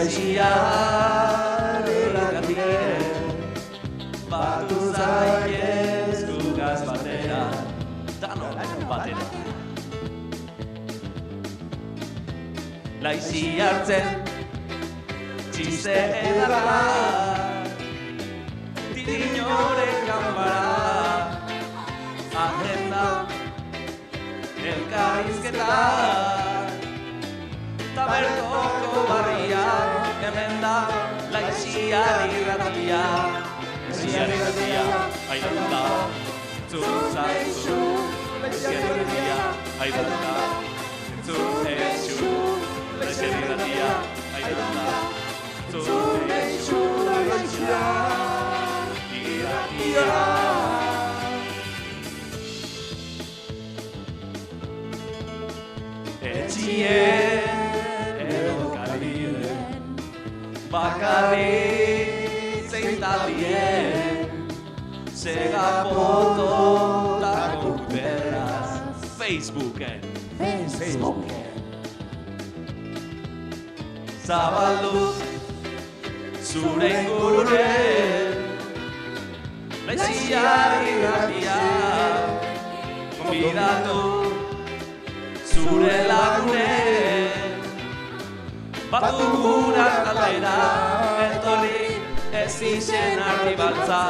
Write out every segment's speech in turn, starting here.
Laiziar irratien batu zaitez gugaz batera, danok batera. Laiziartzen txiste edarra, Tiriñoren ganbara, agenda, elkarrizketa, tabertoko barria, hemen da Laiziar irratia. Laiziar irratia, aidan da, zuzaizu. Laiziar irratia, aidan da, zuzezu. Laiziar irratia, aidan da, zuzezu. Laiziar irratia. Etxien edo kalien, bakarrik zeintaldien, sega foto da konkuperaz, Facebooken. Zabaldu zure ingururen, Laiziar irratia, konbidatu zure lagunen, batu gura kalera, etorri ez izen argibaltza.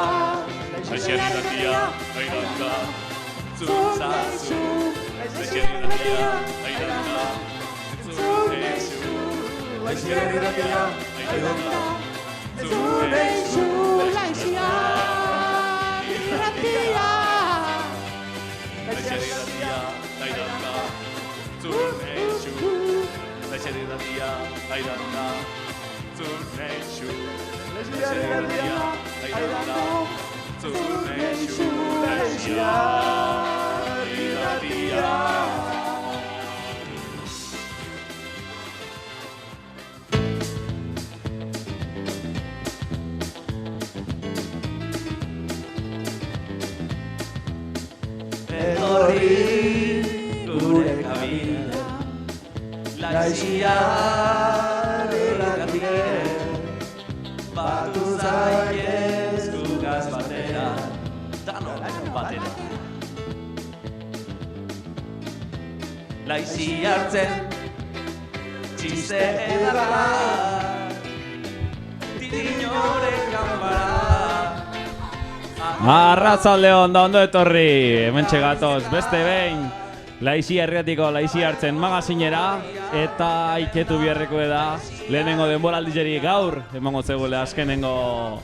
Laiziar irratia, aidan da, zuzazu. Laiziar irratia, aidan da, zuzezu. Laiziar irratia, aidan da, zuzezu. Laiziar irratia. Laiziar irratia, aidan da, zuzezu. Laiziar irratia, aidan da, zuzezu. Laiziar irratia, aidan da, zuzezu. Laiziar irratia. Etorri gure kabina, Laiziar irratien, batu zaitez gugaz batera, danok batera. Laiziartzen txiste edarra, Tiriñoren ganbara. Arratsaldeon da ondo etorri, hementxe gatoz, beste behin Laiziar irratiko Laiziartzen magazinera, eta iketu biharreko da lehenengo denboraldizeri gaur, emango zegoela azkenengo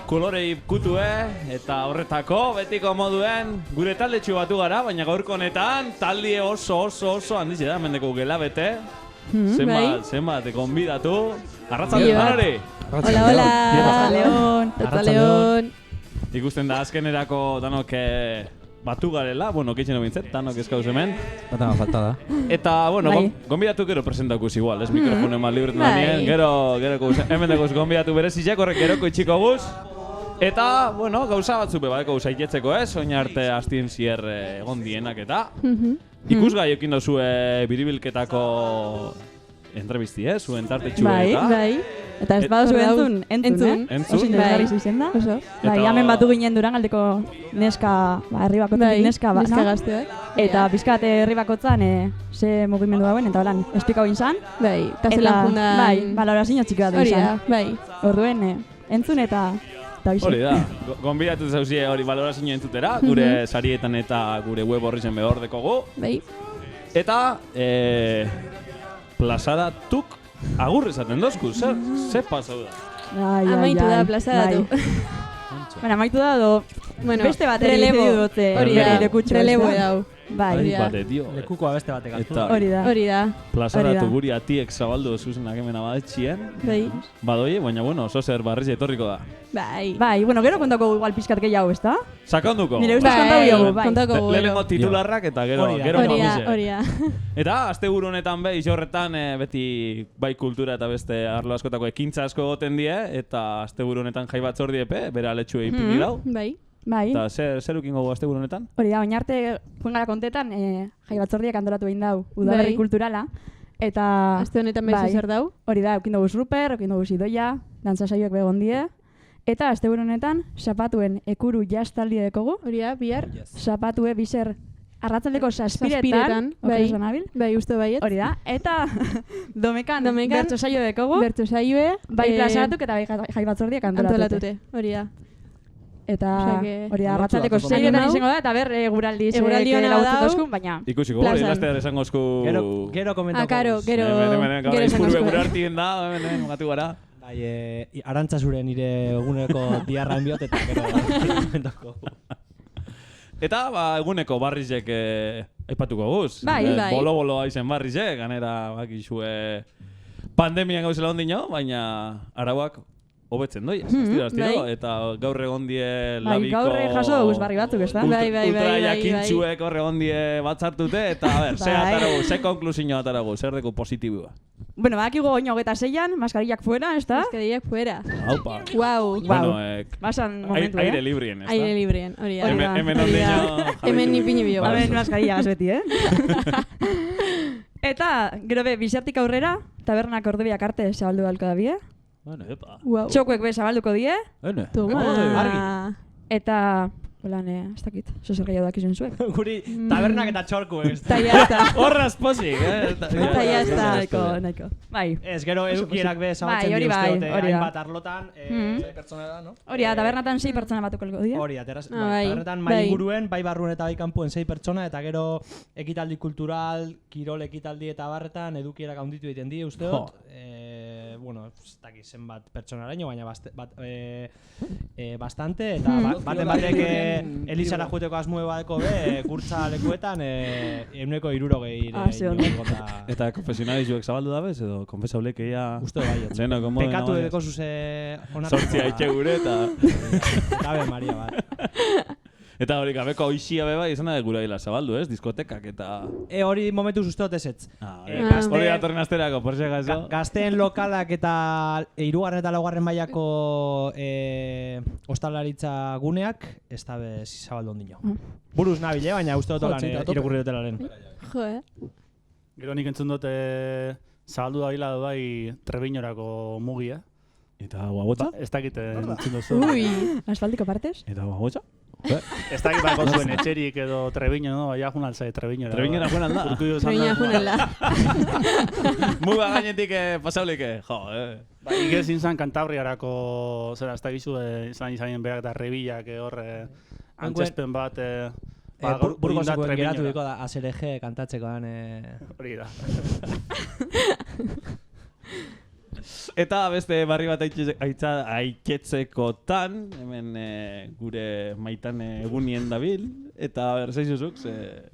kolore ikutue, eta horretako betiko moduen gure taldetxu batu gara, baina gaurko honetan talde oso handiz da, mendeko gela bete, zenbat, konbidatu, arratsaldeon danori! Hola, Leon. Ikusten da azkenerako danok batu garela, keitzen bintzet, danok eskau hemen. Bata falta da. Eta, gonbidatu gero presentakuz igual, ez mikrofone mal libretan danien, gero hemen dagoz gonbidatu berezizek, horrek geroko itxiko guz. Eta, gauza batzupe badeko zaitetzeko ez, oin arte hastien zier egon dienak eta. Ikusgai ekin dozue biribilketako entrevisti, zuen tartetxu eta. Bai. Eta ez baduzu entzun. Osin dut izen da. Bai, hemen batu ginen Durangaldeko neska, herri bakotzen neska gazteak. Eta pizkat herri bakotzan ze mugimendu dauen, eta holan, esplikau inzan. Bai, kastelan jundan. Bai, balorazio txiki bat izan. Bai. Orduen, entzun eta hori da, gonbidatu zauzie hori balorazio entzutera, gure sarietan eta gure web horri zen behor dekogu. Bai. Eta, plazaratuk agur esaten dozku, zer pasau da? Amaitu da plazaratu. Amaitu da do, beste bat relebo dute. Hori da, relebo edau. Bai, lekukoa beste batek hartu. Hori da. Plazaratu guri atiek zabaldu zuzenak hemen abadetxien. Bai. Badoi, baina oso zer barriz etorriko da. Bai. Bai, gero kontako igual pizkat gehiago, ezta? Sakonduko. Nire ustez kontau diogu, bai. Lehenengo titularrak eta gero mamize. Hori da. Eta, asteburu honetan horretan beti bai kultura eta beste arlo askotako ekintza asko egoten die, eta asteburu honetan jai batzordi epe, bera aletxue ipini dau. Bai. Bai. Eta zer ukingo asteburu honetan? Hori da, oin arte joan gara kontetan, jai batzordiak antolatu egin dau udaberri kulturala. Eta... Aste honetan bezu zer dau? Hori da, eukin dugu Ruper, eukin dugu Idoia, dantza saioak begon die. Eta aste honetan, zapatuen ekuru jaztaldi dekogu. Hori da, bihar. Zapatue bizer arratzaldeko saspiretan. Bai, uste baiet. Hori da. Eta domekan bertso saio dekogu. Bertso saioe. Bai plazaratuk eta bai jai batzordiak antolatute. Hori da. Eta hori da, arratzaldeko zeiretan izango da, eta eguraldi hona lagutzeko baina... Ikusiko, hori lastear esango esku... Gero komentako. Gero esango esku. Gure hartien da, gatu gara. Bai, arantza zure nire eguneko diarra enbiot eta gero komentako. Eta, eguneko barrizek aipatuko guz. Bai. Bolo-bolo aizen barrizek, ganera bakizue pandemian gauzela ondino, baina arauak hobetzen doi, astiro, eta gaur egon die labiko... Gaur jaso dugu barri batzuk, ez da? Ultra jakintxuek hor egon die batzartute, eta a ber, ze konklusio ataragu, zer deku positiboa. Bueno, bakigu oino 26an, maskarillak fuera, ez da? Maskarillak fuera. Aupa. Guau. Bueno, basan momentu, aire librien, ez da? Aire librien, hori da. Hemen ondino... Hemen nipini bio. Hemen maskarilla beti, Eta, gero bizartik aurrera, tabernak ordubiak arte zabaldu galko da bie. Bueno, epa. Txokuek be zabalduko die. Toma. Eta, holan, ez dakit, zer gehiago dakizun zuek. Guri tabernak eta txorkuek. Ta jazta. Horraz posik, Ta jazta. Nahiko. Bai. Ez, gero edukierak be zabaltzen di uste dute hainbat arlotan, 6 pertsona da, no? Hori da, tabernatan 6 pertsona batuko die. Hori da, tabernetan mai inguruen, bai barruen eta bai kanpuen 6 pertsona, eta gero ekitaldi kultural, kirol ekitaldi eta barretan edukierak handitu egiten die uste dut. Bueno, ez dakit zenbat pertsonaraino, baina bastante, eta batek Elizara juteko asmue badeko be, kurtza lekuetan, 160 Eta konfesionalizuek zabaldu dabez, edo konfesaulek eia... Uste bai, pekatu edeko zuze... Sortzia itxe gure, eta... Gabe Maria bat. Eta hori gabeko oixia beba izan da gura hila zabaldu, ez? Diskotekak eta... Hori momentu usteot ezetz. Hori datorren asterako, por si acaso. Gazteen lokalak eta 3. eta 4. mailako ostalaritza guneak, ez da bez zabaldu ondino. Buruz nabile, baina usteot holan irakurri dutelaren. Jo, Gero nik entzun dute zabaldu da bila bai Trebiñorako mugia. Eta guagotza? Ez dakite entzun duzu. Ui, asfaltiko partez? Eta guagotza? Ez dakit bako zuen etxerik edo Trebiño, no? Baina jun alzai Trebiñora. Trebiñora jun alda? Trebiñora jun alda. Muga gainetik pasaulike, jo, Ike zintzen Kantabriarako, zera, ez dakizu izan berak eta Rebillak horre antzespen bat... Burgosekoen geratu biko da, ASRG kantatzeko dan... Hori da. Eta beste barri bat aiketzekotan, hemen gure maitan egunien dabil, eta zeizuzuk, ze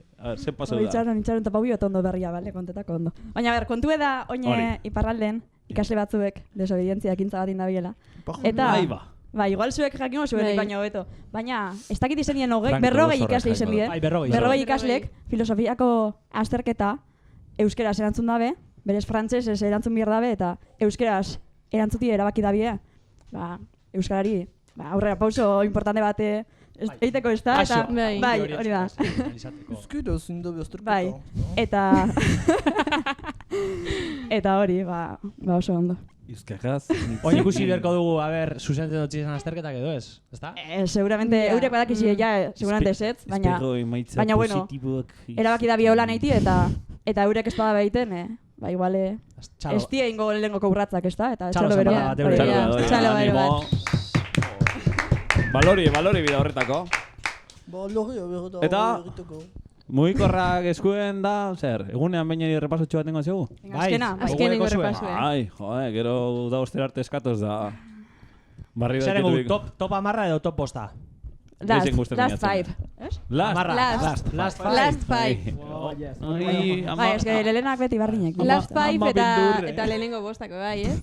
pasau da? Itxaron topa bio ondo berria, bale, kontetako ondo. Baina kontu da, oine iparralden, ikasle batzuek desobedientzia ekintza bat indabiela. Eta, igual zuek jakingo zuenik baino hobeto. Baina, ez dakit izen dien 40 ikasle izen dien. 40 ikaslek, filosofiako azterketa euskeraz erantzun dabe, berez frantzez ez erantzun behar dabe, eta euskeraz erantzuti erabaki dabie. Euskarari, aurrera pauso importante bate egiteko ez da, eta bai, hori da. Euskera zindu behazterketa. Bai, eta hori, oso ondo. Euskaraz. Oin ikusi berko dugu, zuzentzen dut izan azterketak edo ez, ezta? Seguramente, eurek badakizi seguramente ez, baina, bueno, erabaki da biola nahi eta eurek ez bada behiten, igual, ez die ingo lehengoko urratzak, ez da? Eta txalo bero bat. Txalo bero bat. Balori bida horretako. Eta, mugikorrak eskuen da, zer, egunean baina repasotxo bat nengo zegu? Azkenengo repasue. Ai, jode, gero da ostera arte eskatoz da... Zer egu, top amarra edo top posta? Last 5. Last 5. Ez que lelenak beti bardinek. Last 5 eta lehenengo bostako, bai, ez?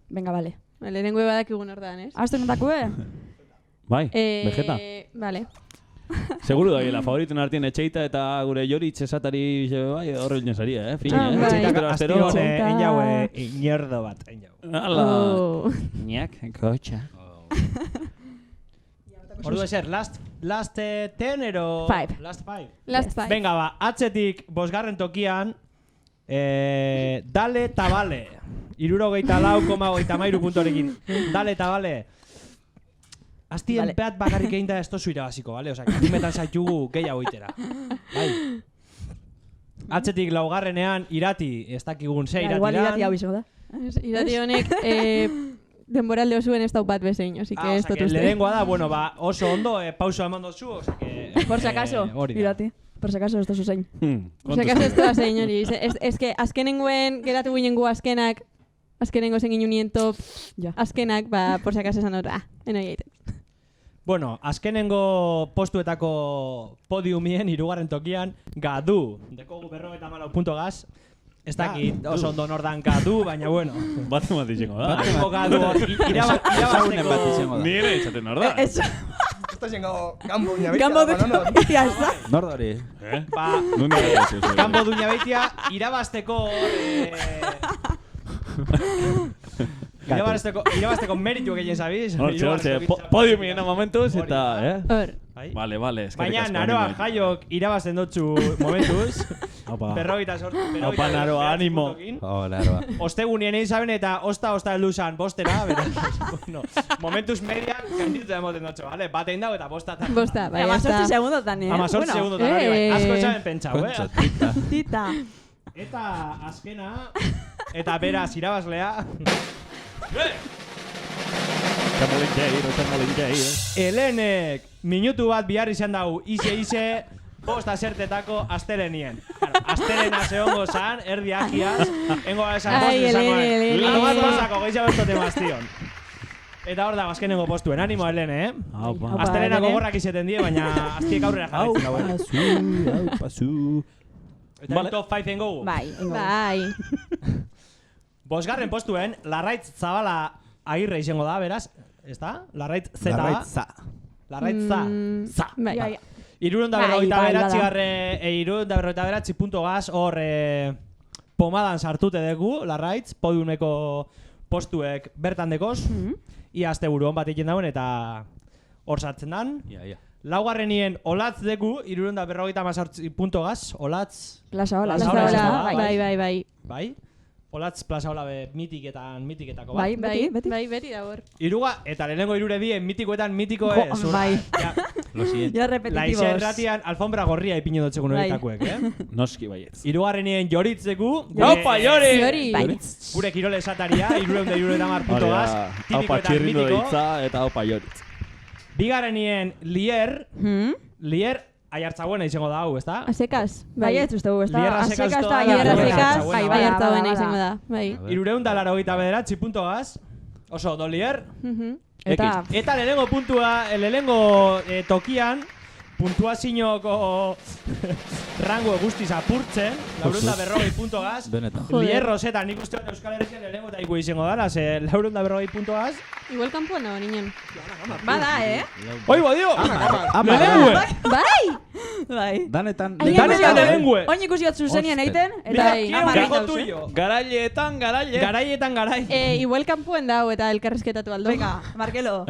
Venga, bale. Lehenengo badakigun ordan, ez? Azten entakue? Bai, Vegeta. Bale. Seguro da, la favoriten artien etxeita eta gure Joritz esatari bai, horre hilten zaria, Fina, Astiro enjaue, inerdo bat, enjaue. Ala, niak, kotxa. Ordu ezer, last 10 ero... 5. Last 5. Last 5. Venga, atzetik, 5. tokian, Dale eta bale. 64,33 puntorekin. Dale eta bale. Aztien peat bakarrik egin da ez tozu irabaziko, bale? Osa, katimetan zaitugu gehiago itera. Bai. Atzetik laugarrenean irati, ez dakigun ze irati igual irati hau izango da. Irati honek denboralde osuen ez daupat bezein, así que ez dut uste. Lehengoa da, bueno, ba, oso ondo, pauso eman dozu, osa que... Por si acaso, irati. Por si acaso ez dozu zein. Por si acaso ez doa zein hori. Ez que azkenengoen geratu ginen gu azkenengo zen ginen top, azkenak, ba, por si acaso esan dut, enoi egiten. Bueno, azkenengo postuetako podiumien, 3. tokian, Gadu. Dekogu 54 punto gaz. Ez dakit oso ondo nordan Gadu, baina bueno. Bat izango da. Bateko Gadu irabazteko... Nire izaten norda. Esto zengo Gambo Duñabeitia. Gambo Duñabeitia, ez da? Nordori. Ba, Gambo Duñabeitia irabazteko... Irabazteko meritu egin zabiz. Hortxe, podiumien momentuz eta, Hor. Vale. Baina Naroa jaiok irabazten dutzu momentuz. Berrogeita Opa, Naroa, animo. Naroa. Ostegunien egin zaben eta osta heldu zan bostera. Momentuz median gaindituta emoten dutzu, bale? Bat egin dago eta bosta. Bosta, bai, hasta. 18 segundotan, Amazortzi segundotan, bai. Asko txaben pentsau, Tita. Eta azkena, eta beraz irabazlea. Helenek minutu bat bihar izan dago ize bost asertetako astelenien. Astelena zehongo zan, erdi agiaz, engo esan bost izangoen. Lalo bat bostako gehiago bertote maztion. Eta hor da, azkenengo postuen. Animo Helene, Astelena gogorrak izeten die, baina aztiek aurrera jarretzen dago. Pasu. Eta top 5 engogu. Bai. Bosgarren postuen, Larraitz Zabala Agirre izango da, beraz. Ez da? Larraitz Zeta. Larraitz Za. Bai. 349 punto gaz, hor pomadan sartute dugu, Larraitz, podiumeko postuek bertan dekoz. Ia azte buruan bat egin dauen eta hor sartzen dan. Laugarrenien Olatz deku, 358 punto gaz, Olatz... Plaza Ola. Bai. Bai? Olatz Plaza Ola mitiketako bat. Bai, beti da hor. Iruga, eta lehenengo irure dien mitikoetan mitiko ez. Bai. Ja repetitivos. Laizia erratian alfombra gorria ipine dutxeko noritakuek, Noski baietz. Irugarrenien Joritzeku. Opa, Jori! Gure kirole esataria, 310 punto gaz. Opa, txirrindo deitza eta opa, Joritz. Bigarrenien Lier. Lier aiartzabuena izango da hau, ezta? Asekaz. Bai, ez uste gu, ezta? Asekaz eta Aiartzabuena. Aiartzabuena izango da. Bai. 389 punto gaz. Oso, do Lier. Eta lehenengo puntua, lehenengo tokian, puntuazinoko rango guztiz apurtzen, 440 punto gaz. Lier Roseta, nik uste Euskal Herrian lehenengo taiko izango dara, 440 punto gaz. Igual kanpoan nago ninen. Bada, Oigo, dio! Lehengue! Bai. Danetan lehengue! Oin ikusi hot zuzenien egiten, eta Garaileetan. Igual kanpoan dago eta elkarrezketatu aldo. Venga, Markelo.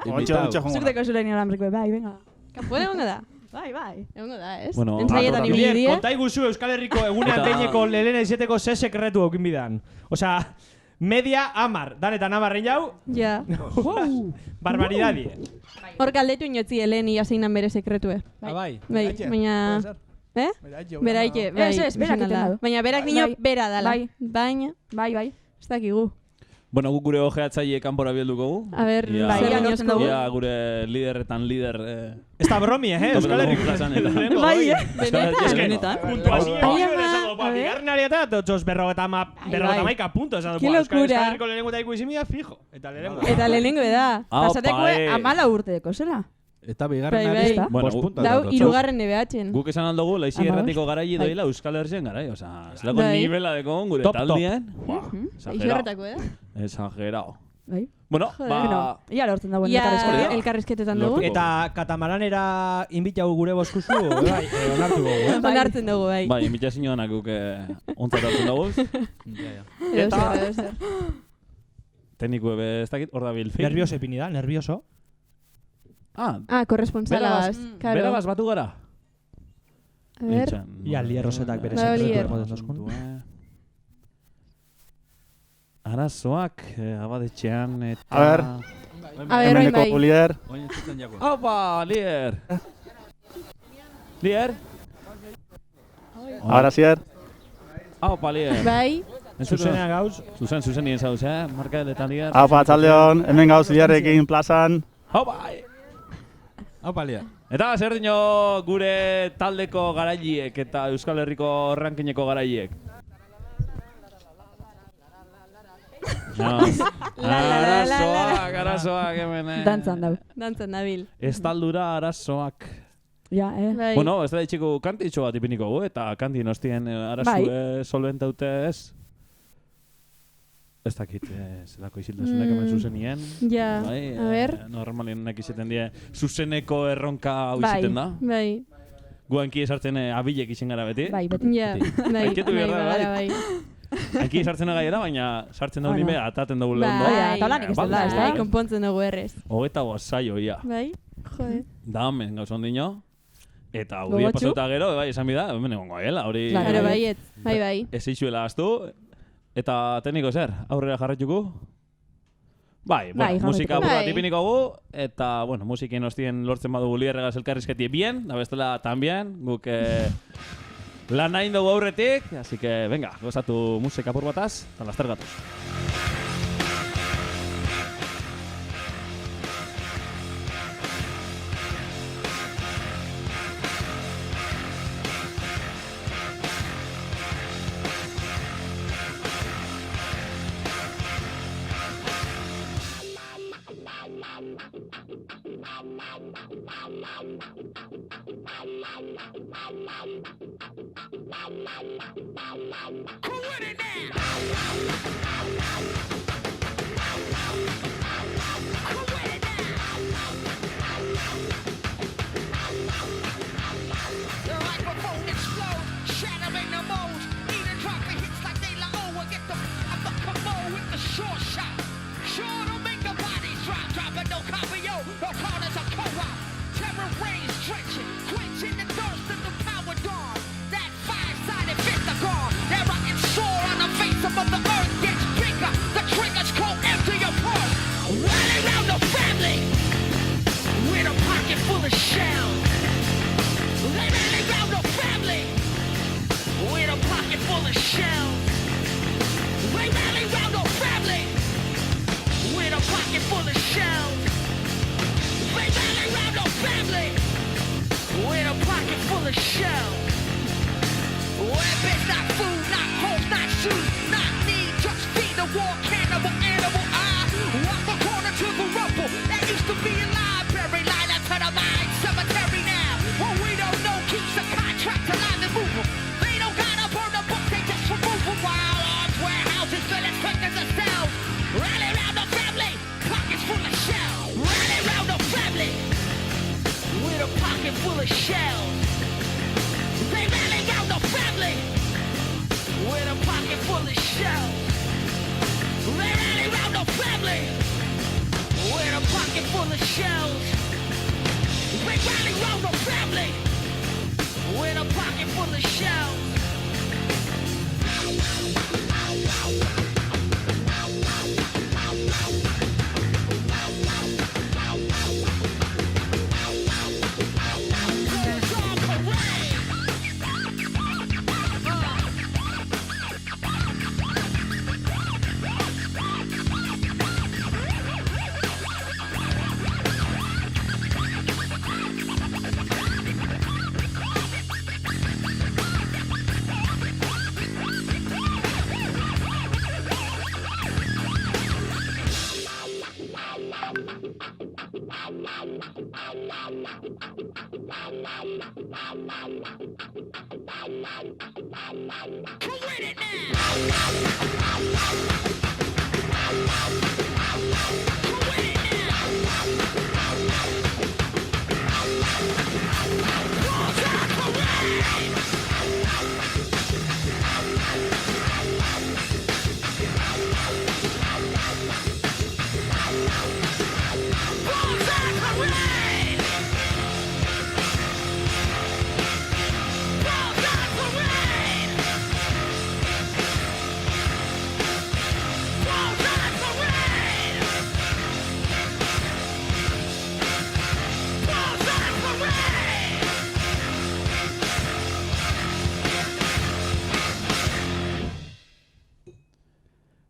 Zuk deko zuren alambriko, bai, venga. Kanpoan egongo da. Bai. Egongo da, ez? Bueno, Entzaietan ibili die. Kontai guzu Euskal Herriko egunean behineko lehena izeteko ze sekretu aukin bidan. Osea, media 10, danetan 10 jau. Ja. Barbaridadie. Hor galdetu inotzi Eleni haseinan bere sekretue. Bai. Bai, baina... Beraike, bai. Ez, berak iten dadu. Baina berak nio bera dala. Baina... Bai. Ez dakigu. Bueno, guk gure ojeatzaile kanpora bielduko gu. A ber, zer lortzen dugu. Ia gure liderretan lider... Ez da bromi, Euskal Herriko. Bai, benetan. Puntuazio esado, bigarren arieta, totxos 50 puntos. Ke locura. Euskal Herriko lehenengo taiko izimia, fijo. Eta lehenengo da. Pasateko 14 urteko, zela? Eta bigarren Bai. ari, bost punta. Dau, 3. DBH-en. Guk esan aldugu, laizi erratiko garaile doila Euskal Herrien garai. Osa, zelako nivela dekon gure taldien. Eixerretako, Exagerao. Bai. Bueno, ia lortzen dagoen elkarrizketetan dugu. Eta katamaranera inbitau gure boskuzu, bai, onartu dugu, Onartzen dugu, bai. Bai, inbitazioanak guke ontzatatzen dugu. Eta... Tekniku ebe ez dakit, hor da bil. Nervioso epini da, nervioso. Korresponsalagaz. Beragaz batu gara? A ver. Ia lierrosetak bere Ba, sekretu lier. emoten dozkun. Arazoak abadetxean eta... A ver. A ver, orain bai. Lier. Oin entzuten jako. Opa, Lier! Lier? Ahora Sier. Opa, Lier! Bai. Zuzenean gauz. Zuzen nien zauz, Markel eta Lier. Apa, txaldeon, hemen gauz Lierrekin plazan. Opa! Hau palia. Eta zer dino gure taldeko garaileek eta Euskal Herriko rankineko garaileek? No. Arazoak hemen. Dantzan dau. Dantzan dabil. Estaldura arazoak. Ja, Bai. Bueno, ez da ditxiko kantitxo bat ipiniko gu, eta kanti nostien arazue solventaute ez. Ez dakit, zelako izildasunek hemen zuzenien. Ja, Bai, a ver. normalien nek izeten die, zuzeneko erronka hau Bai. izeten da. Bai. Guanki esartzen abilek izin gara beti. bai, beti. Ja, bai. Aiketu behar da, bagara, bai. bai. Hanki sartzen gaiera, baina sartzen dago Bueno. nime, ataten dugu lehen Bai, ondo. eta lanik ez dela, ez da? Bai, konpontzen dugu errez. 25 saio, ia. Bai, jode. Da, hemen gauz ondino. Eta hau Gogotsu. pasauta gero, bai, esan bida, hemen egongo gaiela, hori... Claro. Pero baiet, bai. Ez eizuela aztu. Eta tekniko zer, aurrera jarraituko? Bai, bueno, musika jarraituko. burra Bai. tipiniko gu, eta, bueno, musikin ostien lortzen badugu Lierregaz elkarrizketi bien, da bestela tambien, guk lan nahi dugu aurretik, así que, venga, gozatu musika apur bataz, eta laster gatoz. Hooray!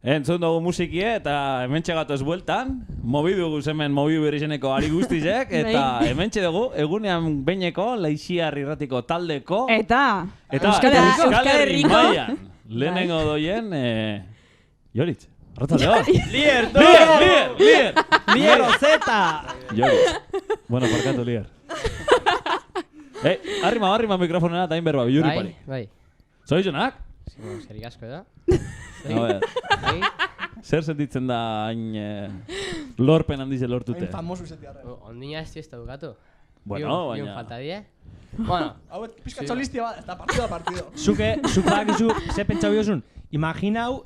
Entzun dugu musikie eta hemen txegatoz bueltan. Mobidu guz hemen mobidu berizeneko ari guztizek. Eta hemen dugu egunean beineko Laixiar irratiko taldeko. Eta Euskal Herri mailan. Lehenengo doien, Joritz. Arratzaldeo. Lier, Lier Ozeta. Joritz. Bueno, parkatu Lier. Arrima mikrofonera eta inberba, biluri pari. Bai. Zoizunak? Zerik asko da. Zer sentitzen da hain lorpen handize lortute? Hain famosu izatea arren. Ondina ez ez da bukatu. Bueno, Bion baina... falta die. Bueno. Hau, pizka txolistia bat, ez da partido. Zuke bakizu, ze pentsau biozun? Imaginau,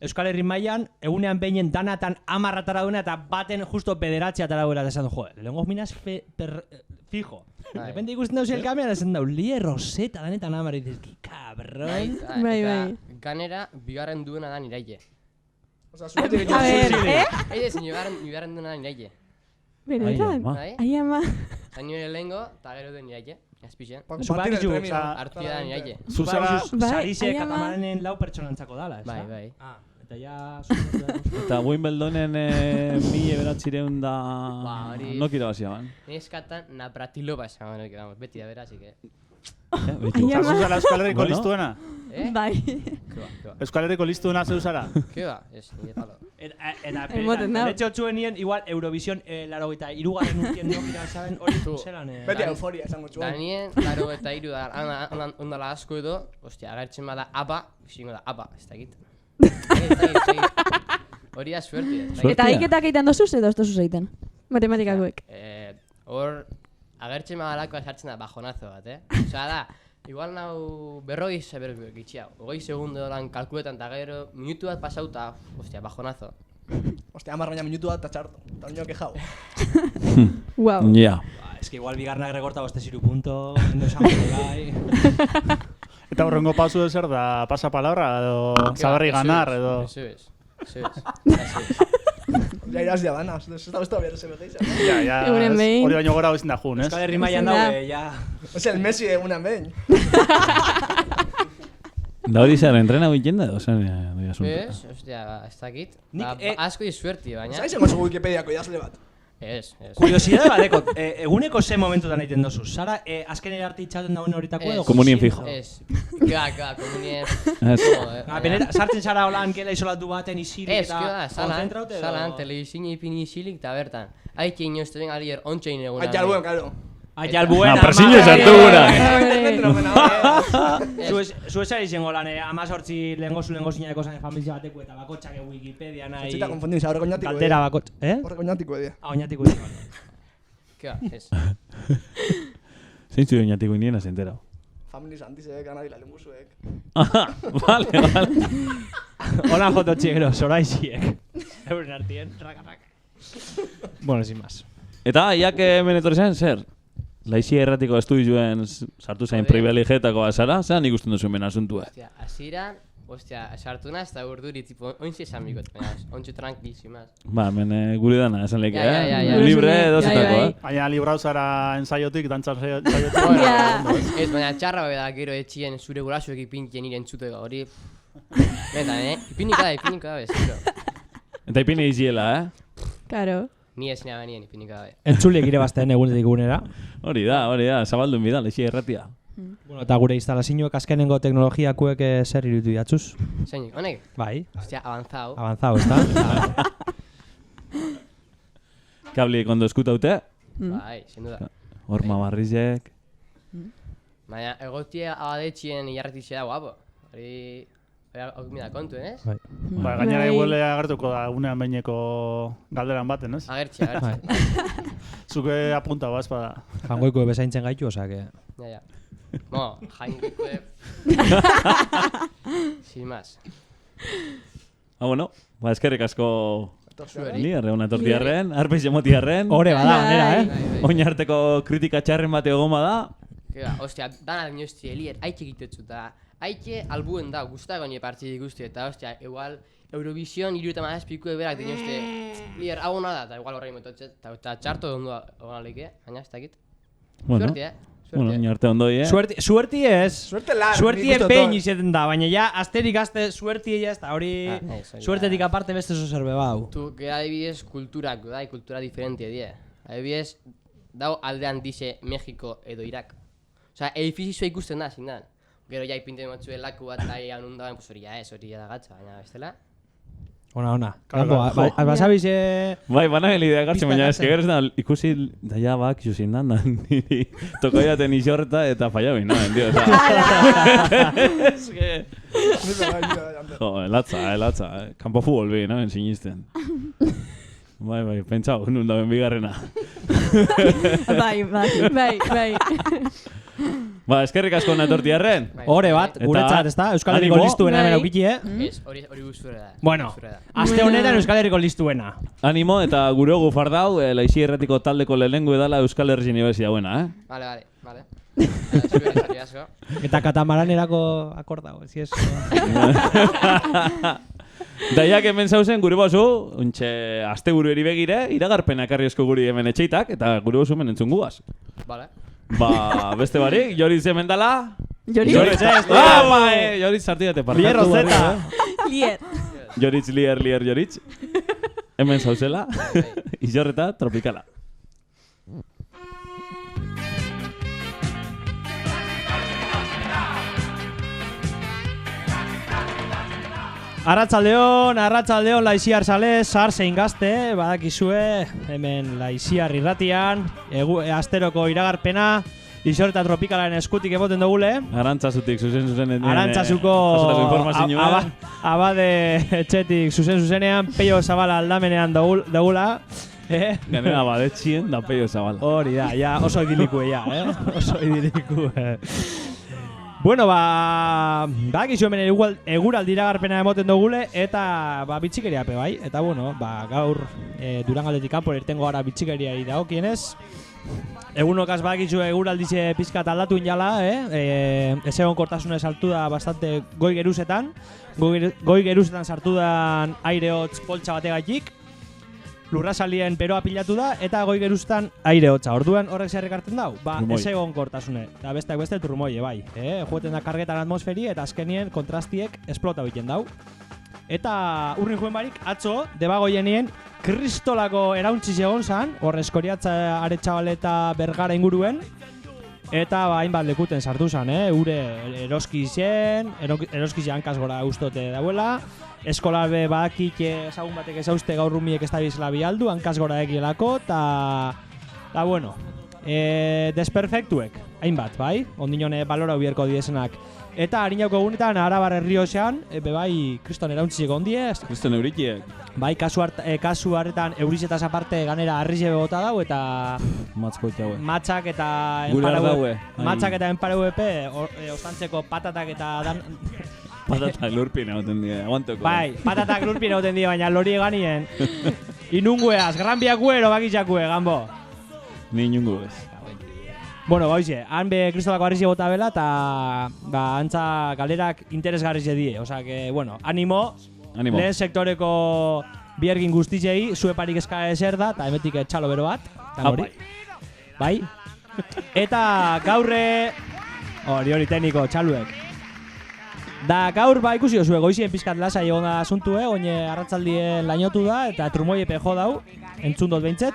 Euskal Herri mailan egunean beinen danatan 10 atara duena eta baten justo 9 atara duela esan du, lehenengo minas fijo. De repente ikusten dauz el kameran esan dau, Lier Ozeta danetan 10 y dices, cabrón. Bai. Ganera, bigarren duena da niraile. Osa, zuetik A ver, Eide zin, bigarren duena da niraile. Benetan? Bai? Ai, ama. Zain nire lehengo, eta gero den niraile. Azpixen. Bakizu, Hartia da niraile. Zuzara... Sarize katamaranen 4 pertsonantzako dala, ez da? Bai. Eta ja... Eta Wimbledonen 1900 da... hori... No irabasia ban. Neskatan napratiloba esan gano, vamos, beti da bera, así que... Zuzara Euskal Herriko listuena? Bai. Euskal Herriko listuena zeuzara? Ke ba? Ez, nire talo. Eta Emoten da. letxo txuen nien, igual Eurovision 83. urtien nok irabazaben hori zelan... Beti euforia esango txuen. Danien, 83 da, ondala asko edo, ostia, agertzen bada ABBA, zingo da ABBA, ez dakit. Hori da suerte. Eta aiketak egiten dozuz edo ez dozuz egiten? Matematikakoek. Hor, agertzen badalakoa sartzen da bajonazo bat, Osea da, igual nau berrogei gitxia, 20 segundo lan kalkuletan eta gero minutu bat pasauta, ostia, bajonazo. Ostia, 10 baina minutu bat eta txarto. Eta oinok kejau. Wow. Ja. Ez que igual bigarna gregorta boste 3 punto, endo esango gai... Eta horrengo pausu zer da, pasa palabra edo saberri ganar edo... Eso es. Ja iraz ja dana, ez da besta behar zen begeiza. Ja, Egunen behin. hori baino gora bezin da jun, ez? Euskal Herri mailan daue, ja... Osea, el Messi egunean behin. Da hori zer, entrena egiten da edo zen dira asunto. Ez, ostia, ez dakit. Asko izuerti, baina... Osea, izango zu Wikipediako idazle bat. Ez. Kuriosidade badeko, eguneko ze momentutan egiten dozu? Zara, azken arte itxaten dauen horitako edo? Komunien fijo. Ez. Ga, komunien... Sartzen zara holan gela isolatu baten isilik Ez, eta konzentraute edo? salan, telebizine ipini isilik eta bertan. Aike inoizte den alier ontsain egunan. Aital buen, karo. Aital buena, presiño sartu gura. Zu esari izango lan, 18 lehengo zinako zane familia bateko eta bakotxak Wikipedia nahi... Zita konfundin, horreko oinatiko Galdera bakotx, Horreko oinatiko edia. Oinatiko edia. Kea, ez. Zeintzu oinatiko indiena zentera. Famili santizek, anadila lenguzuek. Vale. Hola jototxigero, zoraiziek. Euren artien, raka. Bueno, sin más. Eta, iak hemen etorri zen, zer? Laixia erratiko estudioen sartu zain privilegietako azara, zelan ikusten duzu hemen asuntua? Ostia, sartu naz eta urduri, tipo, ointxe esan bikot, baina, ontsu tranquil, sin más. Ba, hemen gure dana, esan leke, Ja. Libre edozetako, Baina librau zara ensaiotik, dantzar ensaiotik. Ez, baina txarra bada gero etxien zure gurasuek ipintien nire entzuteko, hori... Netan, ipinik da, beziko. Eta ipine iziela, Karo. Ni ez nea benien ipinik da. Entzuliek ire bazten egunetik egunera. Hori da, zabaldun bida, Laixia erratia. Bueno, eta gure instalazioek azkenengo teknologiakuek zer irutu jatzuz? Zeinik, honek? Bai. Ostia, avanzao. Avanzao, ez da? Kabli kondo eskutaute, Bai, sin duda. horma barrizek. Baina, egotia abadetxien iarretitxe da guapo. Hori... Hori da kontuen, ez? Bai. Ba, gainera igual agertuko da unean behineko galderan baten, ez? Agertxe. Zuke apunta baz, bada. Jangoiko bezaintzen gaitu, osake... Ja. Bueno, jaingoiko... Sin más. Bueno, ba, eskerrik asko... Zueri. Lier, egun atortiarren, arpeiz emotiarren. Hore bada, ganera, Oin arteko kritika txarren bate goma da. Ostia, dana dinoizti, Elier, haitxe egitetzu eta... Haitxe albuen da, guztago nire partidi guzti, eta ostia, igual Eurovision 30 pikue berak dinoizte Lier, hau da, eta igual horrein metotxet, eta txarto dondu hona leke, baina ez dakit. Bueno, Bueno, inarte ondoi, Suerti ez. Suerte lan. Suerti behin izeten da, baina ja, asterik azte suerti ez da, hori suertetik aparte beste zozerbe bau. Tu, que adibidez kulturak, kultura diferente die. Adibidez, dau aldean dice México edo Irak. Osea, edifizioa ikusten da, zindan. Gero ja ipinte motzue laku bat da anundaban, pues hori da gatza, baina bestela. Ona. Basabiz... Bai, bana idea gartzen, baina eske gero da ikusi daia bak ikusin da niri tokoiaten isorta eta falla bina, dio. Eske... Jo, elatza. Kampo futbol bi, no? Ensinisten. Bai, pentsau, nun da ben bigarrena. Bai. Ba, eskerrik asko natorti arren. Hore bat, guretzat, ez da? Euskal Herriko listuena hemen aukiki, Ez, hori guztura da. Bueno, aste honetan Euskal Herriko listuena. Animo eta gure hogu fardau, Laixi Erratiko taldeko lehenengo edala Euskal Herri Universi dauena, Vale. Eta katamaраnerako akordau, ez ez? Daiak hemen zauzen gure bozu, untxe aste buru eri begire, iragarpena karriosko guri hemen etxeitak, eta gure bozu hemen entzun guaz. Vale. Ba, beste barik, Joritz hemen dala. Joritz Joritz sartidate parkatu. Lier Roseta. Lier. Joritz. Hemen zauzela. Izorreta tropikala. Arratsaldeon, Laixiar sale, zein gazte, badakizue, hemen Laixiar irratian, asteroko iragarpena, Izorreta tropikalaren eskutik emoten dugule. Arantzazutik, zuzen. Arantzazuko abade etxetik zuzenean, Peio Zabala aldamenean dugula. Ganera badetxien da Peio Zabala. Hori da, ja, oso idilikue, oso idilikue. Bueno, badakizu hemen eguraldi iragarpena emoten dugule eta bitxikeriape bai. Eta bueno, gaur Durangaldetik kanpo irtengo gara bitxikeriari dagokienez. Egunokaz badakizu eguraldize pizkat aldatu injala, ez egon kortasunez sartu da bastante goi geruzetan. Goi geruzetan sartu da aire hotz poltsa bategatik. Lurrasalien peroa pilatu da eta goi geruzetan aire hotza. Orduan horrek zerrek hartzen dau? Ez egon kortasune. Eta besteak beste turmoie bai. Jueten da kargetan atmosferi eta azkenien kontrastiek esplota biten dau. Eta urrin juen barik, atzo, debagoienien, kristolako erauntziz egon zan, hor Eskoriatza Aretxabal eta Bergara inguruen. Eta hainbat lekuten sartu zan, ure eroskizien hankaz gora ustote dauela. Eskolarbe badakik ezagun batek ezauzte gaur rumiek ez da bizela bialdu, hankaz gora egielako, eta bueno, desperfektuek, hainbat, bai? Ondinone balora ubierko diezenak. Eta harinauko egunetan, Arabar Errioxean, bai, kriston erauntzik ondie. Kriston eurikiek. Bai, kasu harretan eurizetaz aparte ganera arrizebe bota dau, eta... Matxak eta enpareuepe, ostantzeko patatak eta dan... Patatak lurpin egoten die, aguanteko. Bai, patatak lurpin egoten die, baina lori eganien. Inungueaz, gran biakue, erobakitxakue, gambo. Ni inunguez. Bueno, bauze, han be kristolako arrizia bota bela, eta antza galerak interesgarrize die. Osa, que, bueno, animo. Lehen sektoreko biergin guztizei, zueparik eska ezer da, eta emetik txalo bero bat. Bai. Eta gaurre... Hori tekniko, txaluek. Da gaur ikusi dozue, goizien pizkat lasai egon da asuntue, oine arratzaldien lainotu da, eta trumoiepe jo dau, entzun dut behintzet.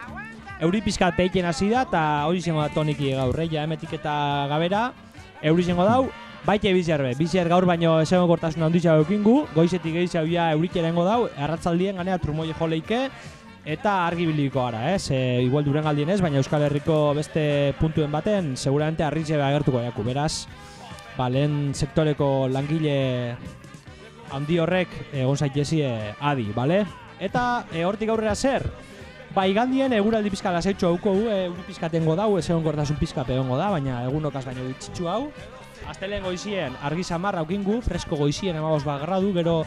Euri pizkat peiken hasi da, eta hori zengo da toniki gaur, emetik eta gabera, euri zengo dau, baite bizier gaur baino ezegon kortasuna onditza eukingu, goizetik gehiz hauia eurik erengo dau, arratzaldien ganea trumoie jo leike, eta argi biliko gara, igual Durangaldien ez, baina Euskal Herriko beste puntuen baten, seguramente arrizebe agertuko jaku, beraz, lehen sektoreko langile handi horrek egon zaitezie adi, bale? Eta hortik aurrera zer? Igandien eguraldi pizka lasaitxo hauko euri pizkatengo dau, ez egon gortasun pizkape egongo da, baina egunokaz baino ditxitxu hau. Aztelen goizien argi samarra aukingu, fresko goizien 15 gradu, gero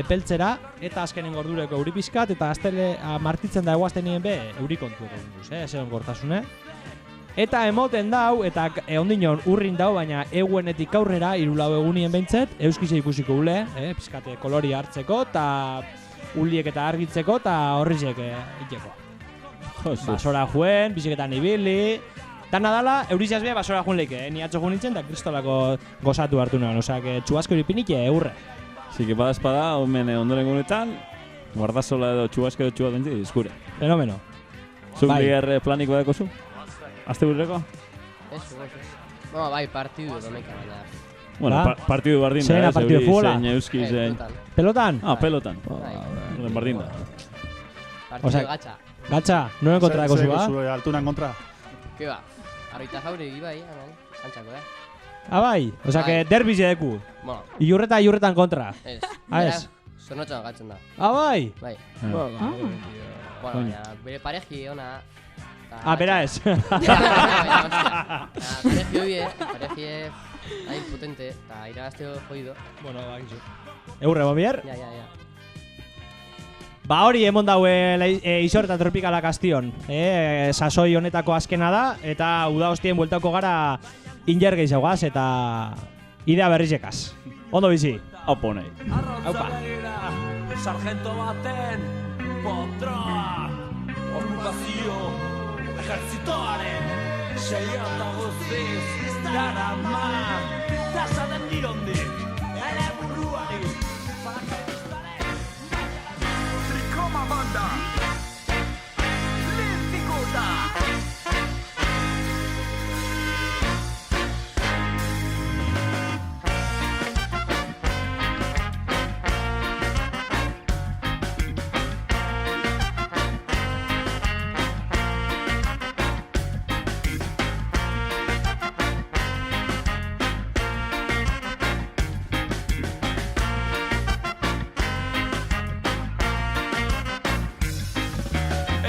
peltzera, eta azkenen gordureko euri pizkat, eta aztele martitzen da eguaztenien be euri kontu egin ez egon gortasune. Eta emoten dau, eta ondinon urrin dau, baina eguenetik aurrera, 3 egunien behintzet, euskize ikusiko ule, pizkate kolori hartzeko, eta uliek eta argitzeko, eta horrizek iteko. Basora juen, biziketan ibili, Dana dala, Eurisiaz be basora jun leike, ni atzo jun nintzen, da kristolako gozatu hartu nagoen, osea, que txuasko iripinik eurre. Así que bada espada, hemen ondoren gunetan, guardazola edo txuaske edo txuat dentzi, izkure. Fenomeno. Zuk Bai. bigar planik badako zu? Azte burreko? Ez. No, bai, partidu domeka, baina... Bueno, partidu bardin da, Zena, partidu de futbola? zein euski, zein... Pelotan? Ah, pelotan. Bai. Bardin da. Partidu gatxa. Gatxa, noren kontra dako zu, ba? Zure altunan kontra. Ke ba, arroita jaure bai, hemen, antxako, Ah, bai, osea, que derbiz edeku. Bueno. Iurretan kontra. Ez. Ah, ez? Zornotxan gatzen da. Ah, bai? Bai. Ah. Bueno, baina, bere pareji ona... Ah, bera ez. Pareji pareji hain potente, eta iragazteo jodido. Bueno, bakizu. Eurre, bomier? Ja. Ba hori emon daue Izor eta Tropikala Kastion. Sasoi honetako azkena da, eta uda hostien bueltako gara inger gehiagoaz eta idea berrizekaz. Ondo bizi? Aupo nahi. Aupa. Sargento baten potroa, okupazio ejertzitoaren seio eta guztiz darama, tasa den girondik ere buruari Trikoma banda Lintikota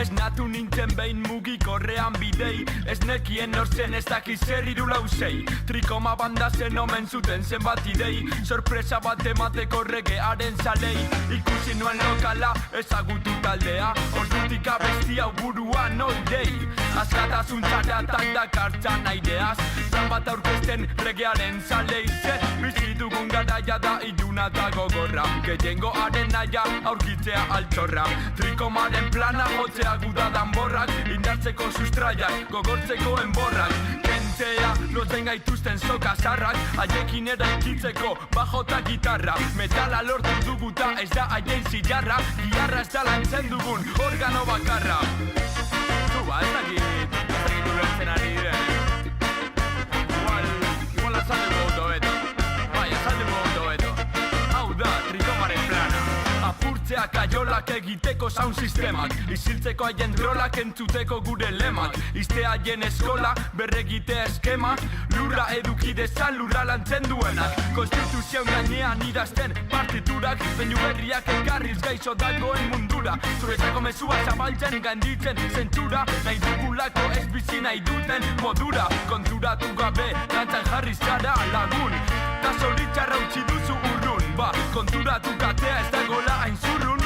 Esnatu nintzen behin mugikorrean bidei, ez nekien nortzen ez dakiz zer irulauzei. Trikoma banda zen omen zuten zenbat idei, sorpresa bat emateko regearen zalei. Ikusi nuen lokala ezagutu taldea, ordutik abesti hau buruan oidei. Askatasun txaratan dakartzan aideaz, plan bat aurkezten regearen zalei zen. Bizi dugun garaia da iluna da gogorra, gehiengoaren naia aurkitzea altxorra. Trikomaren plana jotzea guda danborrak, indartzeko sustraiak, gogortzeko enborrak. Kentzea, lotzen gaituzten soka zarrak, haiekin eraikitzeko bajo eta gitarra. Metala lortu duguta ez da haien zilarra, giarra ez da lantzen dugun organo bakarra. Zuba, ez dakit ulertzen ari den. Igual azaldeko hobeto. Bai, azaldeko hobeto. Hau da, trikomaren plana. Apurtzea kaiolak egiteko sound sistemak, isiltzeko haien drolak entzuteko gure lemak, izte haien eskola berregite eskema, lurra eduki dezan lurra lantzen duenak, konstituzioen gainean idazten partiturak, bainu berriak ekarriz gaixo dagoen mundura, zuretzako mezua zabaltzen gainditzen zentzura, nahi dugulako ez bizi nahi duten modura, konturatu gabe lantzan jarri zara lagun, ta zoritxarra utzi duzu urrun, ba, konturatu katea ez dagoela hain zurrun,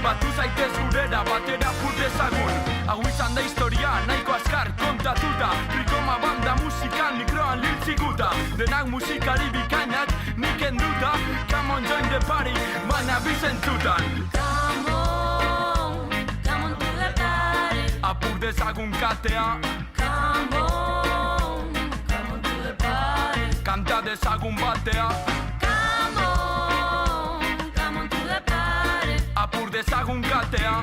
batu zaitez gurera batera pur dezagun. Hau izan da historia nahiko azkar kontatuta, Trikoma banda musikan mikroan liltziguta, denak musikari bikainak nik enduta, come on join the party, baina bizentzutan. Come on to the party, apur dezagun katea. Come on to the party, kanta dezagun batea. Apur dezagun katea.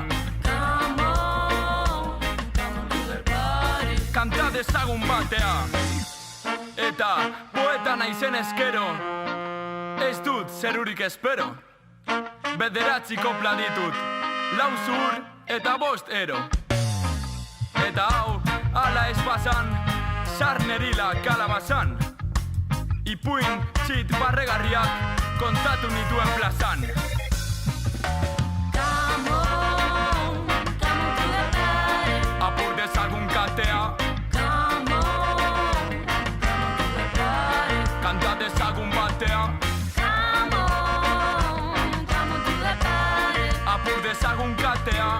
Come on to the party, kanta dezagun batea. Eta poeta naizen eskero, ez dut zerurik espero. Bederatzi kopla ditut, 4 zur eta 5 ero. Eta hau, ala ez pasan, sarnerila kalabazan. Ipuin txit barregarriak kontatu nituen plazan. Apur dezagun katea. Come on to the party, kanta dezagun batea. Come on to the party, apur dezagun katea.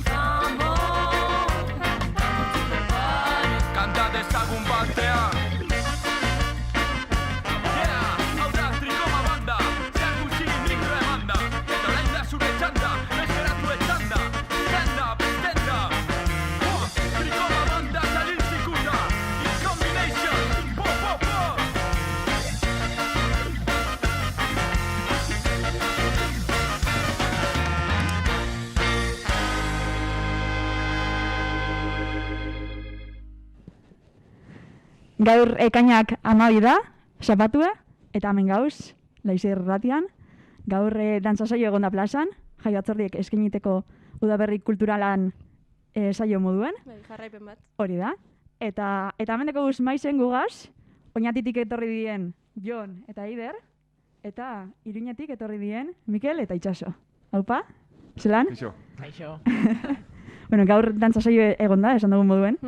Come on to the party, kanta dezagun batea. Hau da Trikoma banda, zeak gutxi mikro emanda, eta orain da zure txanda, bezeratu etxanda, stand up, stand up. Trikoma banda eta liltzikuta, gaur ekainak 12 da, zapatua, eta hemen gauz, Laizier Irratian, gaur dantza saio egon da plazan, jai batzordiek eskainiteko udaberri kulturalan saio moduen. Bai, jarraipen bat. Hori da. Eta hemen deko guz maizen gugaz, Oñatitik etorri dien Jon eta Eider, eta Iruñetik etorri dien Mikel eta Itxaso. Haupa? Zelan? Kaixo. Bueno, gaur dantza saio egon da, esan dugun moduen.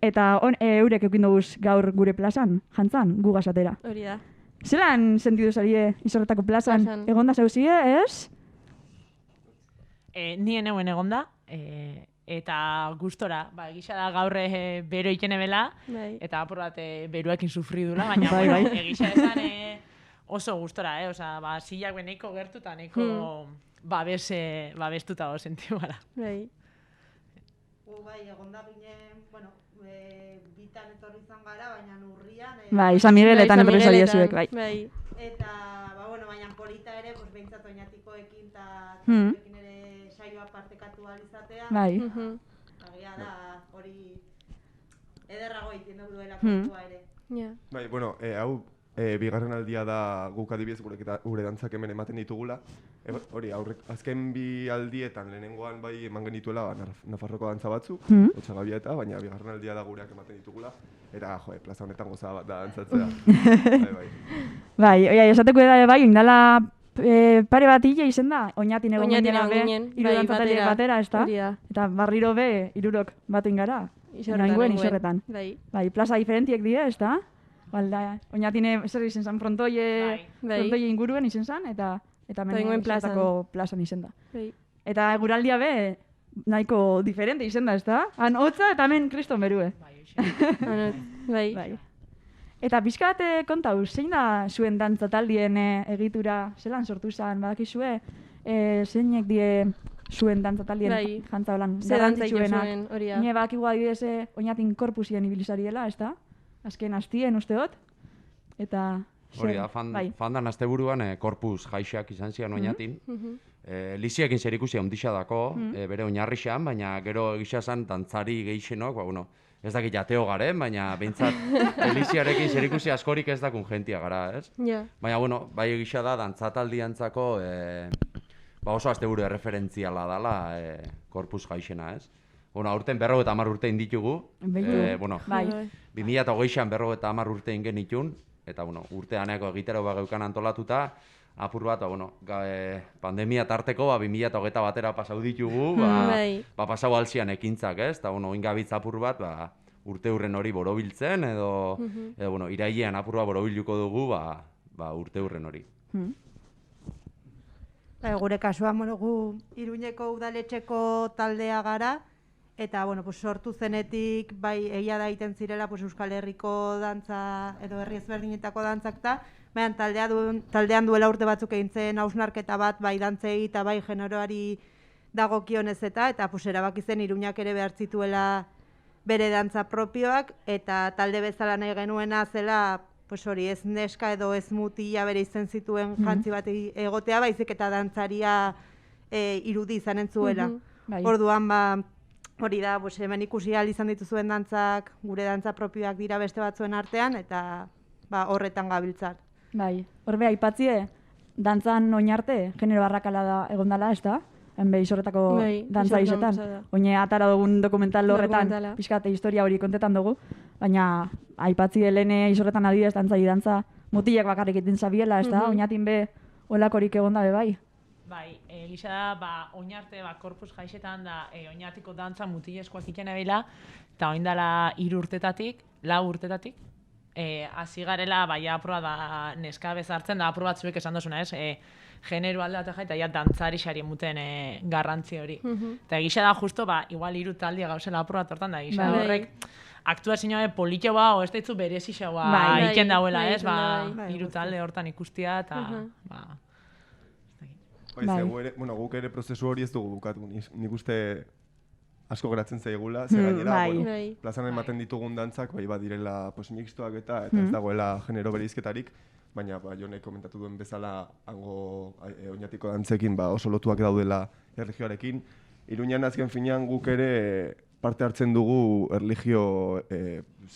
Eta eurek eukin duguz gaur gure plazan, jantzan, gugaz atera. Hori da. Zelan sentidu zarie Izorretako plazan? Egon da zauzie, ez? Nien euen egon da, eta gustora. Egisa da gaur bero ikene bela, eta apur bat beruekin sufri dula, baina egisa esan oso gustora, Osa, zilak neiko gertu eta neiko babestuta sentidu gara. Bai, egon da ginen, bitan etorri izan gara, baina urrian... Bai, San Migueletan etorri zaila zuek, bai. Eta, baina polita ere, behintzat Oñatikoekin eta Zazpiekin ere saioa partekatu alizatea. Bai. Agia da, hori ederrago egiten duela kontua ere. Bai, hau bigarren aldia da guk adibidez gure dantzak hemen ematen ditugula. Hori, azken bi aldietan lehenengoan bai eman genituela Nafarroko dantza batzuk, Otxagabia eta, baina bigarren aldia da gureak ematen ditugula. Eta, plaza honetan goza bat da dantzatzea. Bai, esateko da bai, indala pare bat hile izen da, Oñatin egon ginen, hiru dantzateliek batera, ez da? Eta barriro be, hirurok batu ingara, Izorretan. Bai, plaza diferentiek dira, ez da? Oñatine zer izen zan, frontoie inguruen izen zan, eta hemen Izorretako plazan izen da. Eta guraldia be, nahiko diferente izen da, ez da? Han hotza eta hemen kriston berue. Bai. Eta pixka bat kontau, zein da zuen dantzataldien egitura, zelan sortu zen, badakizue, zeinek die zuen dantzataldien jantza holan garrantzitsuenak. Hine badakigu adibidez Oñatin korpusien ibilizariela, ez da? Azken hastien usteot, eta... Hori da, fandan asteburuan korpus jaixak izan zian Oñatin. Liziekin zerikusia ondisa dako, bere oinarrixan, baina gero egisa zen dantzari geixenok, ez dakit jateo garen, baina behintzat Liziarekin zerikusia askorik ez dakun jentia gara, ez? Baina, bai egisa da dantzataldiantzako oso asteburu erreferentziala dela korpus jaixena, ez? Aurten 50 urte inditugu, 2008an 50 urte ingen itun, eta urteaneko egitero geukan antolatuta, apur bat, pandemia tarteko 2021 batera pasau ditugu, pasau alzian ekintzak, ez? Eta oingabitz apur bat, urte hurren hori borobiltzen, edo irailean apur bat borobiluko dugu, urte hurren hori. Gure kasuan, gu Iruñeko udaletxeko taldea gara, eta sortu zenetik bai egia da egiten zirela Euskal Herriko dantza edo herri ezberdinetako dantzak da, baina taldean duela urte batzuk egin zen hausnarketa bat bai dantzei eta bai generoari dagokionez eta erabaki zen Iruñak ere behar zituela bere dantza propioak, eta talde bezala nahi genuena zela hori ez neska edo ez mutila bere izen zituen jantzi bat egotea, baizik eta dantzaria irudi izanen zuela. Orduan, hori da, hemen ikusi ahal izan dituzuen dantzak, gure dantza propioak dira beste batzuen artean, eta horretan gabiltzat. Bai, horbe aipatzie, dantzan oinarte, genero barrakala da egon dela, ez da? Izorretako dantza izetan. Oine atara dugun dokumental horretan, pixkate historia hori kontetan dugu, baina aipatzie lehene Izorretan adibidez dantza mutilak bakarrik egiten zabiela, ez da? Oinatin be olakorik egon dabe bai. Bai, gisa da, oinarte, korpus jaixetan da oinatiko dantza mutilezkoak ikene bila, eta oindala 3 urtetatik, 4 urtetatik, hasi garela, aproa da neska bezartzen, da apro batzuek esan dozuna, ez? Genero aldatu jaita, dantzari xari muten garrantzi hori. Eta gisa da, justo, igual 3 taldia gauzela apro bat hortan, da gisa horrek, aktuazioa politxo ez daitzu berezixoa iken dauela, ez? 3 talde hortan ikustia, eta... Guk ere prozesu hori ez dugu bukatu, nik uste asko geratzen zaigula, ze gainera, plazan ematen ditugun dantzak, badirela mixtoak eta ez dagoela genero bereizketarik, baina Jonek komentatu duen bezala hango Oñatiko dantzekin oso lotuak daudela erregioarekin. Iruñan azken finean guk ere parte hartzen dugu erlijio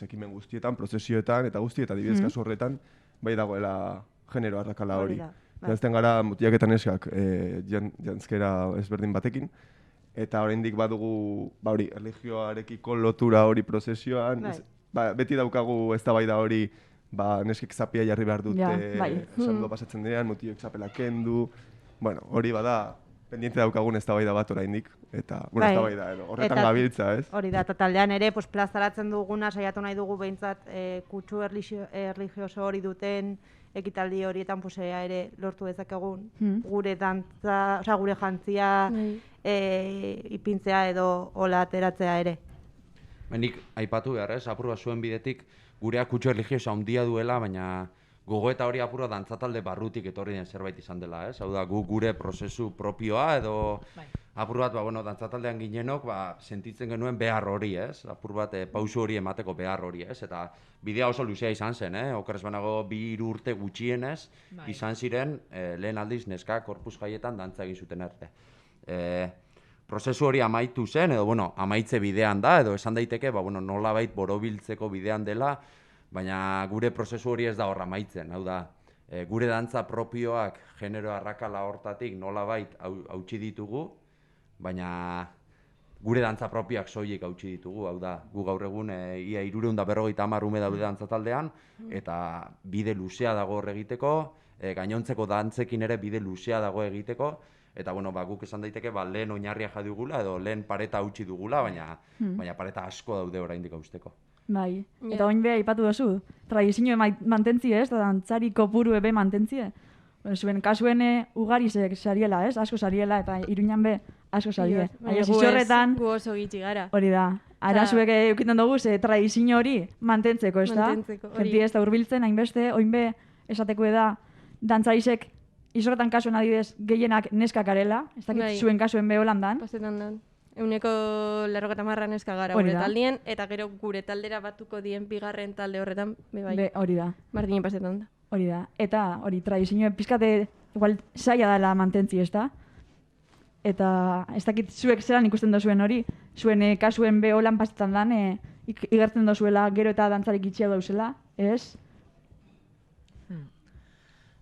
ekimen guztietan, prozesioetan eta guzti, eta adibidez kasu horretan, bai dagoela genero arrakala hori. Jantzten gara mutilak eta neskak jantzkera ezberdin batekin, eta oraindik badugu, erlijioarekiko lotura hori prozesioan, beti daukagu eztabaida hori, neskek zapia jarri behar dute, saldo pasatzen direan, mutilak zapela kendu, hori bada, pendiente daukagun eztabaida bat oraindik, eta eztabaida horretan gabiltza, ez? Hori da, eta taldean ere, plazaratzen duguna, saiatu nahi dugu behintzat kutsu erlijioso hori duten ekitaldi horietan ere lortu dezakegun gure dantza, gure jantzia ipintzea edo hola ateratzea ere. Nik aipatu behar, apur bat zuen bidetik, gurea kutsu erlijiosa handia duela, baina gogoeta hori apurra dantzatalde barrutik etorri den zerbait izan dela, ez? Hau da, gure prozesu propioa edo apur bat, dantzataldean ginenok, sentitzen genuen behar hori, ez? Apur bat, pausu hori emateko behar hori, ez? Eta bidea oso luzea izan zen, okerrez banago 2 urte gutxienez, izan ziren lehen aldiz neska korpus jaietan dantza egin zuten arte. Prozesu hori amaitu zen, edo, amaitze bidean da, edo esan daiteke, nolabait borobiltzeko bidean dela, baina gure prozesu hori ez da horra amaitzen, hau da, gure dantza propioak genero arrakala hortatik nolabait hautsi ditugu, baina gure dantza propioak soilik hautsi ditugu, hau da, gu gaur egun ia 350 ume daude dantza taldean, eta bide luzea dago hor egiteko, gainontzeko dantzekin ere bide luzea dago egiteko, eta guk esan daiteke lehen oinarria jadugula edo lehen pareta hautsi dugula, baina pareta asko daude oraindik hausteko. Bai, eta oin beha ipatu duzu, tradizio mantentzie ez, da dantzari kopuru ebe mantentzie. Zuen kasuen ugarizek sariela ez, asko sariela, eta Iruñan be asko sarie. Gu oso gitxi gara. Hori da, ara zuek eukitzen dugu, tradizio hori mantentzeko ez da. Genti ez da urbiltzen, hainbeste, oin be esateko da, dantzarizek izorretan kasuen adidez gehienak neskak arela, ez dakit zuen kasuen be holandan. Pasetan dan. 190 neska gara gure taldien, eta gero gure taldera batuko dien bigarren talde horretan, bai. Hori da. Martinen pasetan da. Hori da. Eta hori tradizioen pizkate igual saia dela mantentzi, ez da? Eta ez dakit zuek zelan ikusten dozuen hori, zuen kasuen be holan pasetan dan, igertzen dozuela gero eta dantzarik itxia dauzela, ez?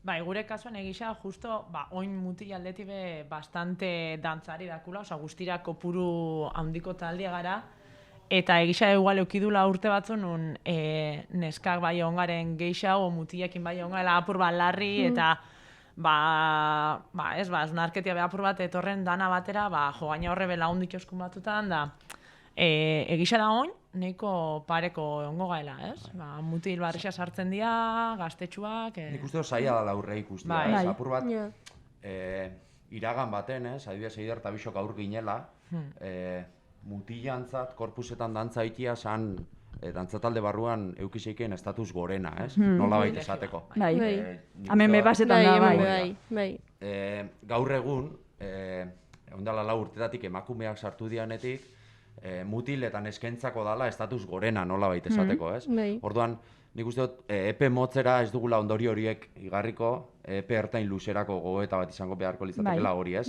Bai, gure kasuan egisa, justo, oin mutil aldetik be bastante dantzari dakula, guztira kopuru handiko taldea gara, eta egisa igual eukidula urte batzu nun neskak bai ongaren geixa, o mutilekin bai ongara apur bat larri, eta esnarketia be apur bat etorren dana batera, jo gaina horre be lagundik oskun batutan, da egisa da oin, nahiko pareko ongo gaela, ez? Mutil barrixa sartzen dira, gaztetxuak... Nik uste zaila dala aurre ikustia, ez? Apur bat, iragan baten, ez? Adibidez, Eider eta Bixok aur ginela, mutilantzat, korpusetan dantza ikia zan dantzatalde barruan eukizeikeen estatus gorena, ez? Nola baita esateko. Bai, hemen me basetan da, bai. Gaur egun, ondala 4 urtetatik emakumeak sartu dianetik, mutil eta neskentzako dala estatus gorena nola baita esateko, ez? Orduan, nik uste dut, epe motzera ez dugula ondori horiek igarriko, epe ertain luzerako gogoeta bat izango beharko litzatekela hori, ez?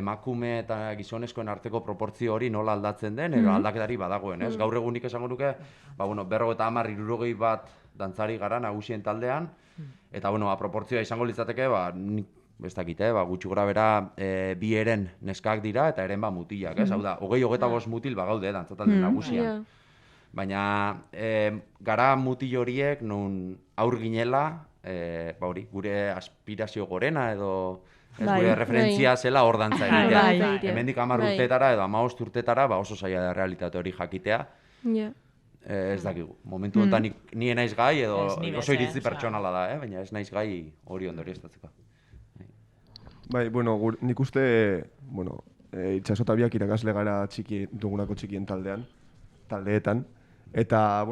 Emakume eta gizonezkoen arteko proportzio hori nola aldatzen den, edo aldaketari badagoen, ez? Gaur egunik esango nuke, 50, 60 bat dantzari gara nagusien taldean, eta, proportzioa izango litzateke, ez dakite, gutxi gora bera bi eren neskak dira eta eren mutilak, ez? Hau da, 25 mutil gaude dantzatalde nagusian. Baina, gara mutil horiek nun aur ginela, gure aspirazio gorena edo gure referentzia zela hor dantza egitea. Hemendik 10 urtetara edo 15 urtetara oso zaila da realitate hori jakitea. Ez dakigu. Momentu honetan ni naiz gai edo oso iritzi pertsonala da, baina ez naiz gai hori ondori estatzeko. Bai, nik uste, itxasotabiak irakasle gara dugunako txikien taldeetan, eta,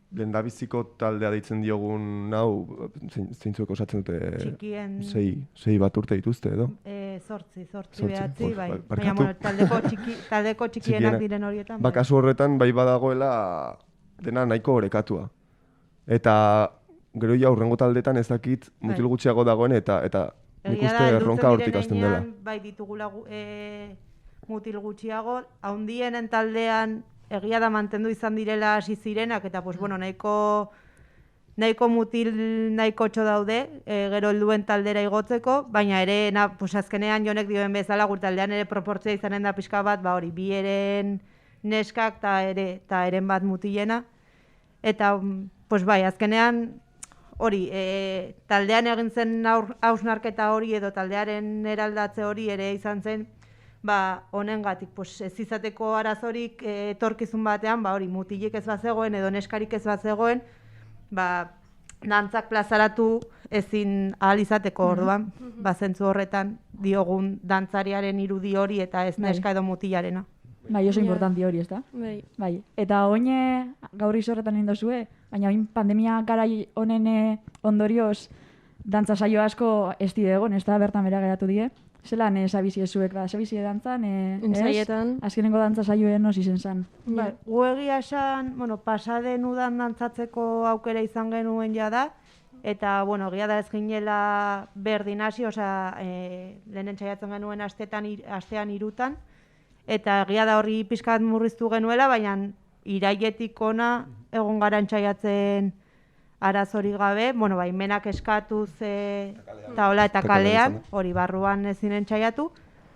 lehendabiziko taldea deitzen diogun hau, zeintzuek osatzen dute, txikien... 6 bat urte dituzte, edo? 8 behatzi, bai. Baina, taldeko txikienak diren horietan. Kasu horretan, bai badagoela dena nahiko orekatua. Eta gero ja hurrengo taldeetan ez dakit mutil gutxiago dagoen eta nik uste erronka hortik hasten dela. Bai ditugula mutil gutxiago, haundienen taldean egia da mantendu izan direla hasi zirenak, eta pues, bueno, nahiko mutil nahiko txo daude, gero helduen taldera igotzeko, baina ere, pues, azkenean jonek dioen bezala, gure taldean ere proportzia izanen da pixka bat, ba hori, bi eren neskak eta eren bat mutilena, eta, pues bai, azkenean, hori, taldean egin zen hausnarketa hori edo taldearen eraldatze hori ere izan zen, ba, honengatik, pues, ez izateko arazorik etorkizun batean, ba, hori, mutilik ez bazegoen edo neskarik ez bazegoen, ba, dantzak plazaratu ezin ahal izateko orduan, ba, zentzu horretan diogun dantzariaren irudi hori eta ez neska edo mutilarena. Bai, oso importanti hori, ez da? Bai. Eta oine gaur izorretan indozue, baina oin pandemia garai honen ondorioz dantza saio asko ez di egon, ez da, bertan bera geratu die. Zelan esabizie zuek, ba, esabizie dantzan, Entzaietan. Azkenengo dantza saioen osi zen zan. Bai, gu egia esan, bueno, pasaden udan dantzatzeko aukera izan genuen jada, eta, bueno, egia da ez ginela berdin hasi, osea, lehenen txaiatzen genuen astean 3, eta egia da horri pixkat murriztu genuela, baina irailetik ona egon gara txaiatzen arazorik gabe, bueno, bai, menak eskatuz eta kalean, hori barruan ezin entxaiatu,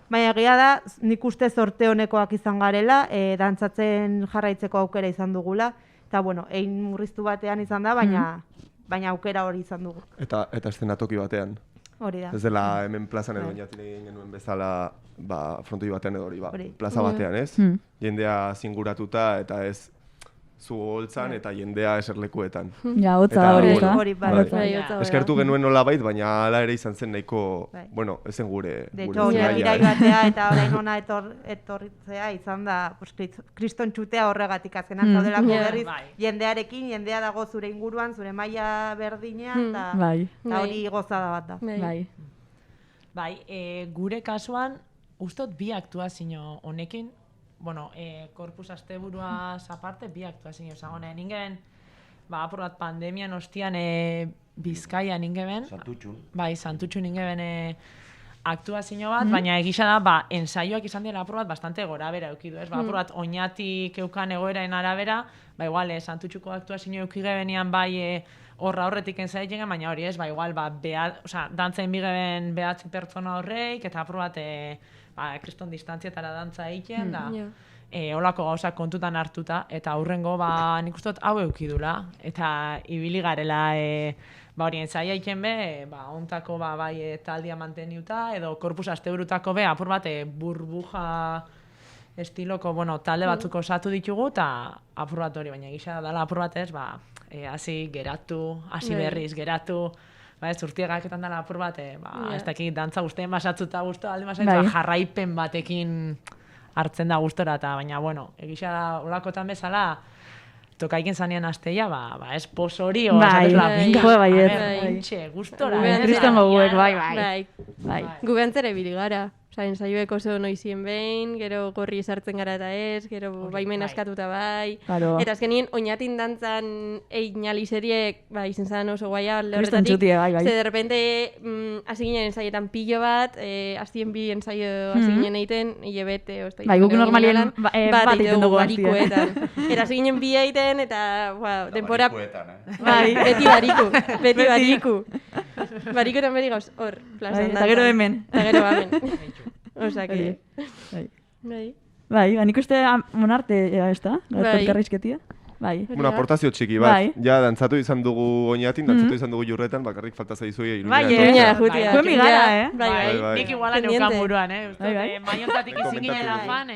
baina egia da, nik uste zorte honekoak izan garela, dantzatzen jarraitzeko aukera izan dugula, eta, bueno, egin murriztu batean izan da, baina aukera hori izan dugu. Eta eszenatoki batean. Hori da. Ez dela hemen plazan edo oinatik egin genuen bezala, ba, frontoi batean edo hori, ba, plaza batean, ez? Jendea zinguratuta eta ez zu holtzan eta jendea eserlekuetan. Ja, hotza hori, eta. Eskertu genuen nolabait, baina hala ere izan zen nahiko, bueno, ezen gure irai batea eta orain ona etorritzea izan da, kriston txutea horregatik azkenan zaudelako berriz, jendea dago zure inguruan, zure maila berdinean, eta hori gozada bat da. Bai, gure kasuan, ustot bi aktuazio honekin, bueno, korpus asteburuaz aparte, bi aktuazio zagoen. Ingen, ba, apur bat pandemian ostian Bizkaian ingeben. Santutxun. Bai, Santutxun ingeben aktuazio bat, baina egisa da, ba, ensaioak izan dira apur bat bastante gora bera eukidu, ez? Ba, apur bat oinatik eukan egoeraen arabera, ba, igual, Santutxuko aktuazio eukigebenean bai horretik ensaitzen, baina hori ez, ba, igual, ba, dantzain bigeben behatzi pertsona horreik, eta apur bat, kriston distantzietara dantza egiten, da, holako gauzak kontutan hartuta, eta aurrengo, ba, nik uste dut hau eukidula, eta ibili garela, ba, hori entzaia egiten be, ba, ontako, ba, bai, taldia manteniuta, edo korpus asteburutako be, apur bat, burbuja estiloko, bueno, talde batzuko osatu ditugu, eta apur bat hori, baina egisa dela apur bat ez, ba, hasi geratu, hasi berriz geratu, ba, ez urtiegaketan dela apur bat, ez dakik dantza guztien basatzuta guztu, aldi basatzuta jarraipen batekin hartzen da gustora, eta baina, bueno, egisa da olakotan bezala, tokaiken zanean asteia, ba, ez pos hori, o, gustora. Kriston goguek, bai. Gu behantzere bili gara. Osa, ensaioek oso noizien behin, gero gorri esartzen gara eta ez, gero baimen askatuta bai. Eta azkenien, oinatin dantzan egin alizeriek, ba, izen zan oso guaia, lehorretatik. Ze, de repente, hasi ginen ensaietan pillo bat, hastien bi ensaio hasi ginen egiten, hilebete, ozta. Bai, guk normalien bat egiten dugu barikuetan. Eta hasi ginen bi egiten, eta, denpora... Barikuetan, Bai, beti bariku. Barikuetan beti gauz, hor, plazan dantzan. Eta gero hemen. Eta gero hemen. Osake. Bai, nik uste monarte, ez da? Elkarrizketia. Bai. Bueno, aportazio txiki bat. Ja, dantzatu izan dugu oinatin, dantzatu izan dugu jurretan, bakarrik falta zaizuei Iruña jutia. Kuen migara, Bai. Nik iguala neukan buruan, maiontatik izin ginela fan,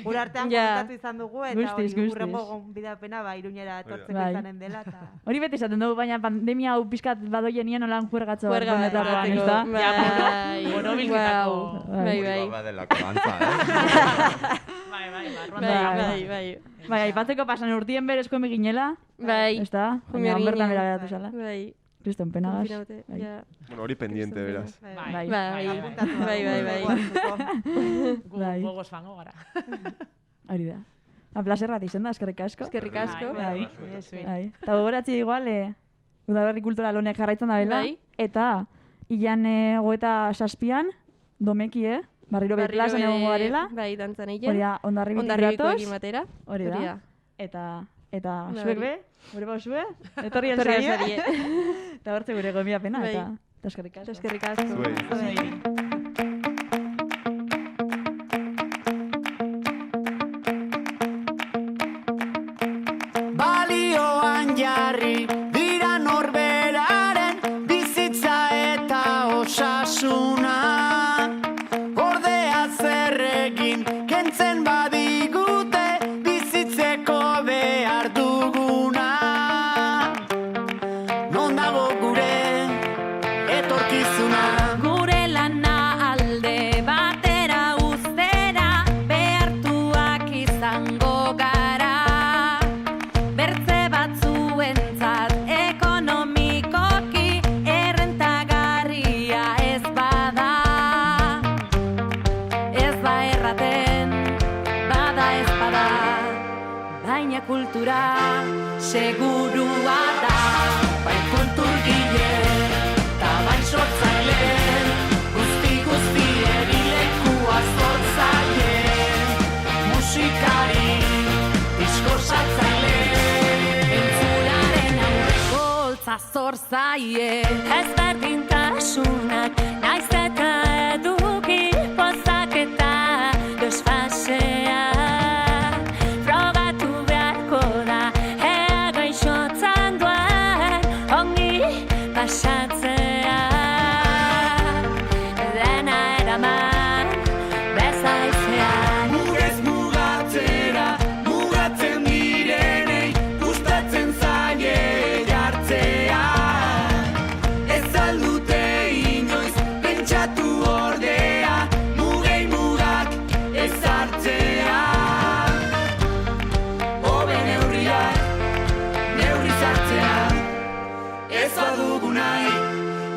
Urartean komentatu izan dugu, eta urrengo gonbidapena Iruñera etortzeko izanen dela. Hori beti esaten dugu, baina pandemia hau pixkat badoien nien olan juergatzo. Juergatzekoan, ez da? Borobilketako. Bai. Bai, aipatzeko pasan urtien berezko emiginela. Bai. Ez da? Baina bertan bera geratu zala. Bai. Kriston penagaz. Bueno, hori pendiente, beraz. Bai. Gogoz fango gara. Hori da. Plazer bat izen da, eskerrik asko. Eskerrik asko. Bai. Eta gogoratzi igual, udaberri kultural honek jarraitzen da bela. Eta, ilan 27an, domeki, Barriro plazan egongo garela. Bai, dantzan egin. Hori da, Hondarribitik Hondarribikoekin batera. Hori da. Eta zuek be, gure pausue, etorri alzaie. Eta hortze gure gomiapena, eta eskerrik asko. Eskerrik asko. Balioan jarri dira norberaren bizitza eta osasuna. Ordea zer egin kentzen badigute bizitzeko behar duguna. Non dago gure etorkizuna? Gure lana alde batera uztera behartuak izango gara. Bertze batzuentzat ekonomikoki errentagarria ez bada. Ez ba erraten, bada ez bada, baina kultura segurua da. Bai kulturgile, eta bai sortzaile, guzti lekua sortzaile. Musikari, diskortzatzaile, entzularen aurreko holtza zortzaile. Ezberdintasunak naiz eta eduki pozak eta desfasea. Frogatu beharko da, ea gaixotzan duen ongi pasatzea. Dena eraman bezaizean. Mugez mugatzera, mugatzen direnei, gustatzen zaie jartzea. Ez aldute inoiz, pentsatu ordea, mugei mugak ezartzea. Hobe neurriak, neurri zartzea, ez badugu nahi,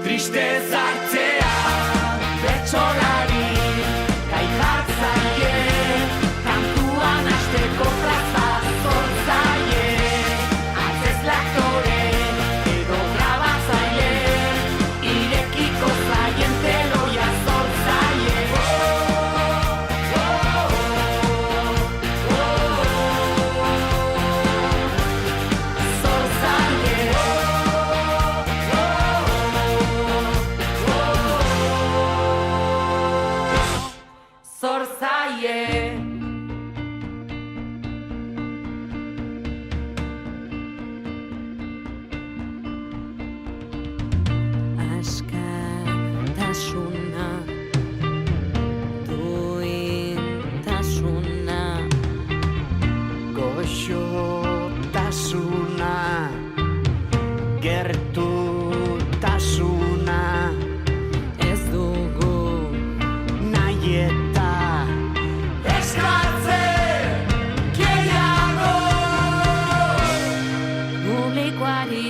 tristez hartzea. Bertsolari, gai jartzaile, kantuan hasteko plaza zortzaile. Antzez laktore, edo grabatzaile, irekiko zaien teloia zortzaile. Zortzaile. Zortzaile. Askatasuna, duintasuna, goxotasuna, gertutasuna. Ez dugu nahi eta eskatzen gehiago. Publikoari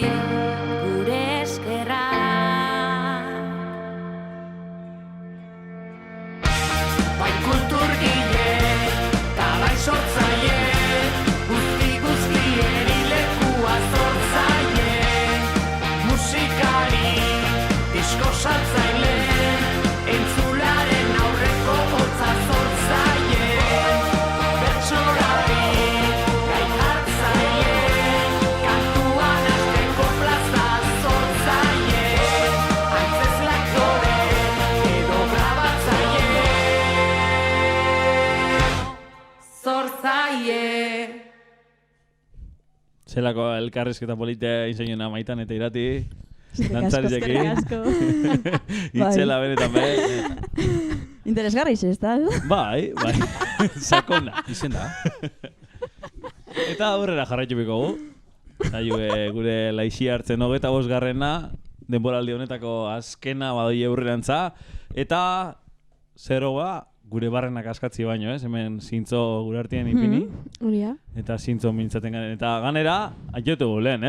gure eskerra. Bai kulturgile, eta bai sortzaile, guzti lekua zortzaile. Musikari, diskortzatzaile, entzularen aurreko holtza zortzaile. Bertsolari, gai jartzaile, kantuan hasteko plaza zortzaile. Antzez laktore, edo grabatzaile, zortzaile. Zelako elkarrizketa politea inseinen amaitan eta irati. Eskerrik asko. Itzela benetan be. Interesgarri ez da? Bai. Sakona. Izen da. Eta aurrera jarraitu biko gu. Gure laixi hartzen 25garrena, denboraldi honetako azkena badoi aurrerantza. Eta zeroa gure barrenak askatzi baino, hemen zintzo gure artien ipini. Huria. Eta zintzo mintzaten garen. Eta ganera, aiotu lehen,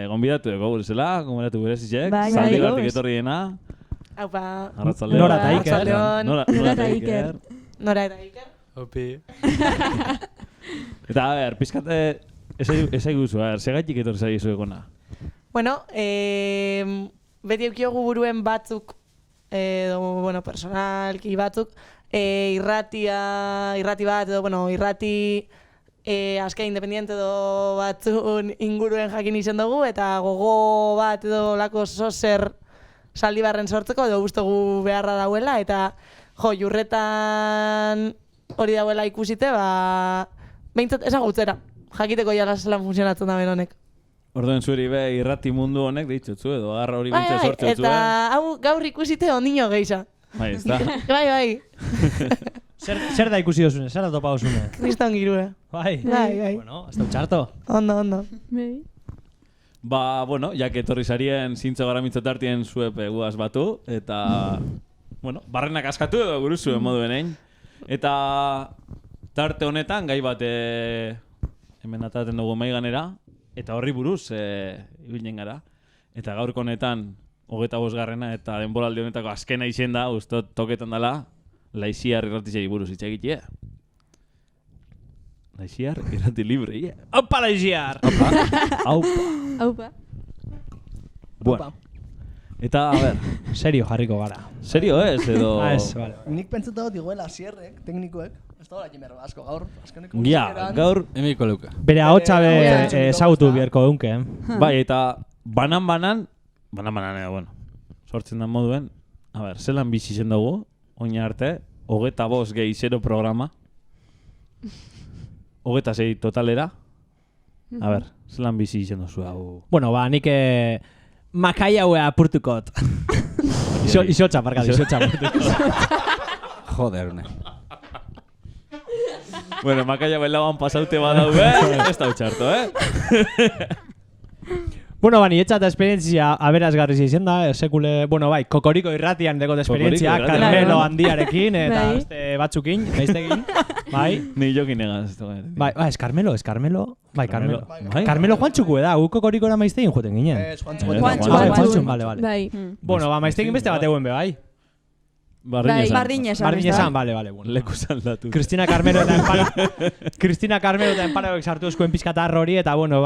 gonbidatu dugu gure zela, gonbidatu gure zizek. Zaldi gartik etorri dena. Aupa. Arratzaldeon. Nora eta Iker. Nora eta Iker. Nora eta Iker. Opi. Eta, a ber, pizkat, ez aiguzu, segaitik etorri zaizu egona. Bueno, beti eukiogu buruen batzuk edo, bueno, personalki batzuk, irrati bat, edo, bueno, irrati azke independiente edo batzun inguruen jakin izen dugu, eta gogo bat edo lako zozer Zaldibarren sortzeko, edo guztogu beharra dauela, eta jurretan hori dauela ikusite, behintzat ezagutzera, jakiteko jala zelan funtzionatzen da honek. Orduen zuri be irrati mundu honek ditzutzu edo agarra hori bintze sortzutzu. Eta hau gaur ikusite ondino geisa. Bai, ez da. Bai. Zer da ikusi dozune, zer da topa dozune? Kriston girue. Bai. Bueno, hasta un txarto. Ondo. Bueno, jak etorri zarien zintzo gara mitzotartien zuepe guaz batu, eta, bueno, barrenak askatu edo guru zuen moduen egin. Eta tarte honetan gai bat hemen ataten dugu maiganera, eta horri buruz ibilinen gara. Eta gaurko honetan, 25. eta denboraldi honetako azkena izen da, ustot toketan dela, Laiziar irratizei buruz hitz egitea. Laiziar irrati libre, yeah. Aupa, Laiziar! Aupa. Bueno. Eta, a ver. Serio jarriko gara. Serio ez, edo... vale. Nik pentsuta dut iguela asierrek, teknikoek. Ez da horakin berro asko, gaur. Ja, gaur... Emiko leuka. Bere ahotsa ezagutu biharko dunke, Bai, eta banan, bueno, sortzen da moduen, a ber, zelan bizi zen dugu, oina arte, 25 gehi 0 programa, 26 totalera, a ber, zelan bizi zen duzu hau... Bueno, nik makai haue apurtukot. Isotxa, parkatu, isotxa apurtukot. Joder, ne. Bueno, makai haue lauan pasaute badau, ez da utxarto, Bueno, ni etxat esperientzia aberazgarri izen da, sekule, bueno, bai, Kokoriko irratian dekot esperientzia, Carmelo handiarekin eta beste batzukin, naiztekin, bai. Ni jokin egaz. Bai, es Carmelo. Bai, Carmelo. Carmelo Juantxuku da, gu Kokorikora maiztegin joten ginen. Juantxun, vale. Bai. Bueno, maiztegin beste bat eguen be, bai. Bardinezan, vale. Leku saldatu. Cristina Carmelo eta Enparagoek sartu eskuen pizkatar hori, eta bueno,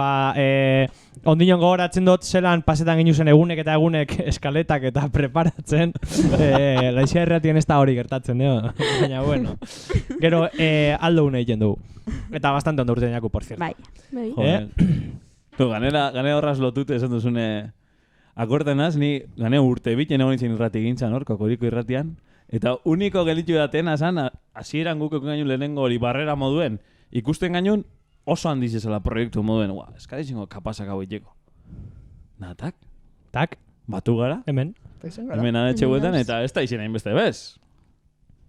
ondinon gogoratzen dut zelan pasetan ginuzen egunek eta egunek eskaletak eta preparatzen. Laizia erratien ez da hori gertatzen, baina bueno. Gero, aldo une egiten dugu. Eta bastante ondo urtean jaku, por cierto. Bai. Ganera horraz lotute esan duzune... Akortenaz, ni ganeo urte biten egon izan irrati gintzan hor, Kokoriko irratian. Eta uniko gelitu daten azan, hasieran guk gainun lehenengo hori barrera moduen, ikusten gainun oso handiz ezala proiektu moduen. Eskadizingo kapazak hau iteko. Na, tak? Batu gara? Hemen adetxe guetan, eta ez da izan hain beste bez.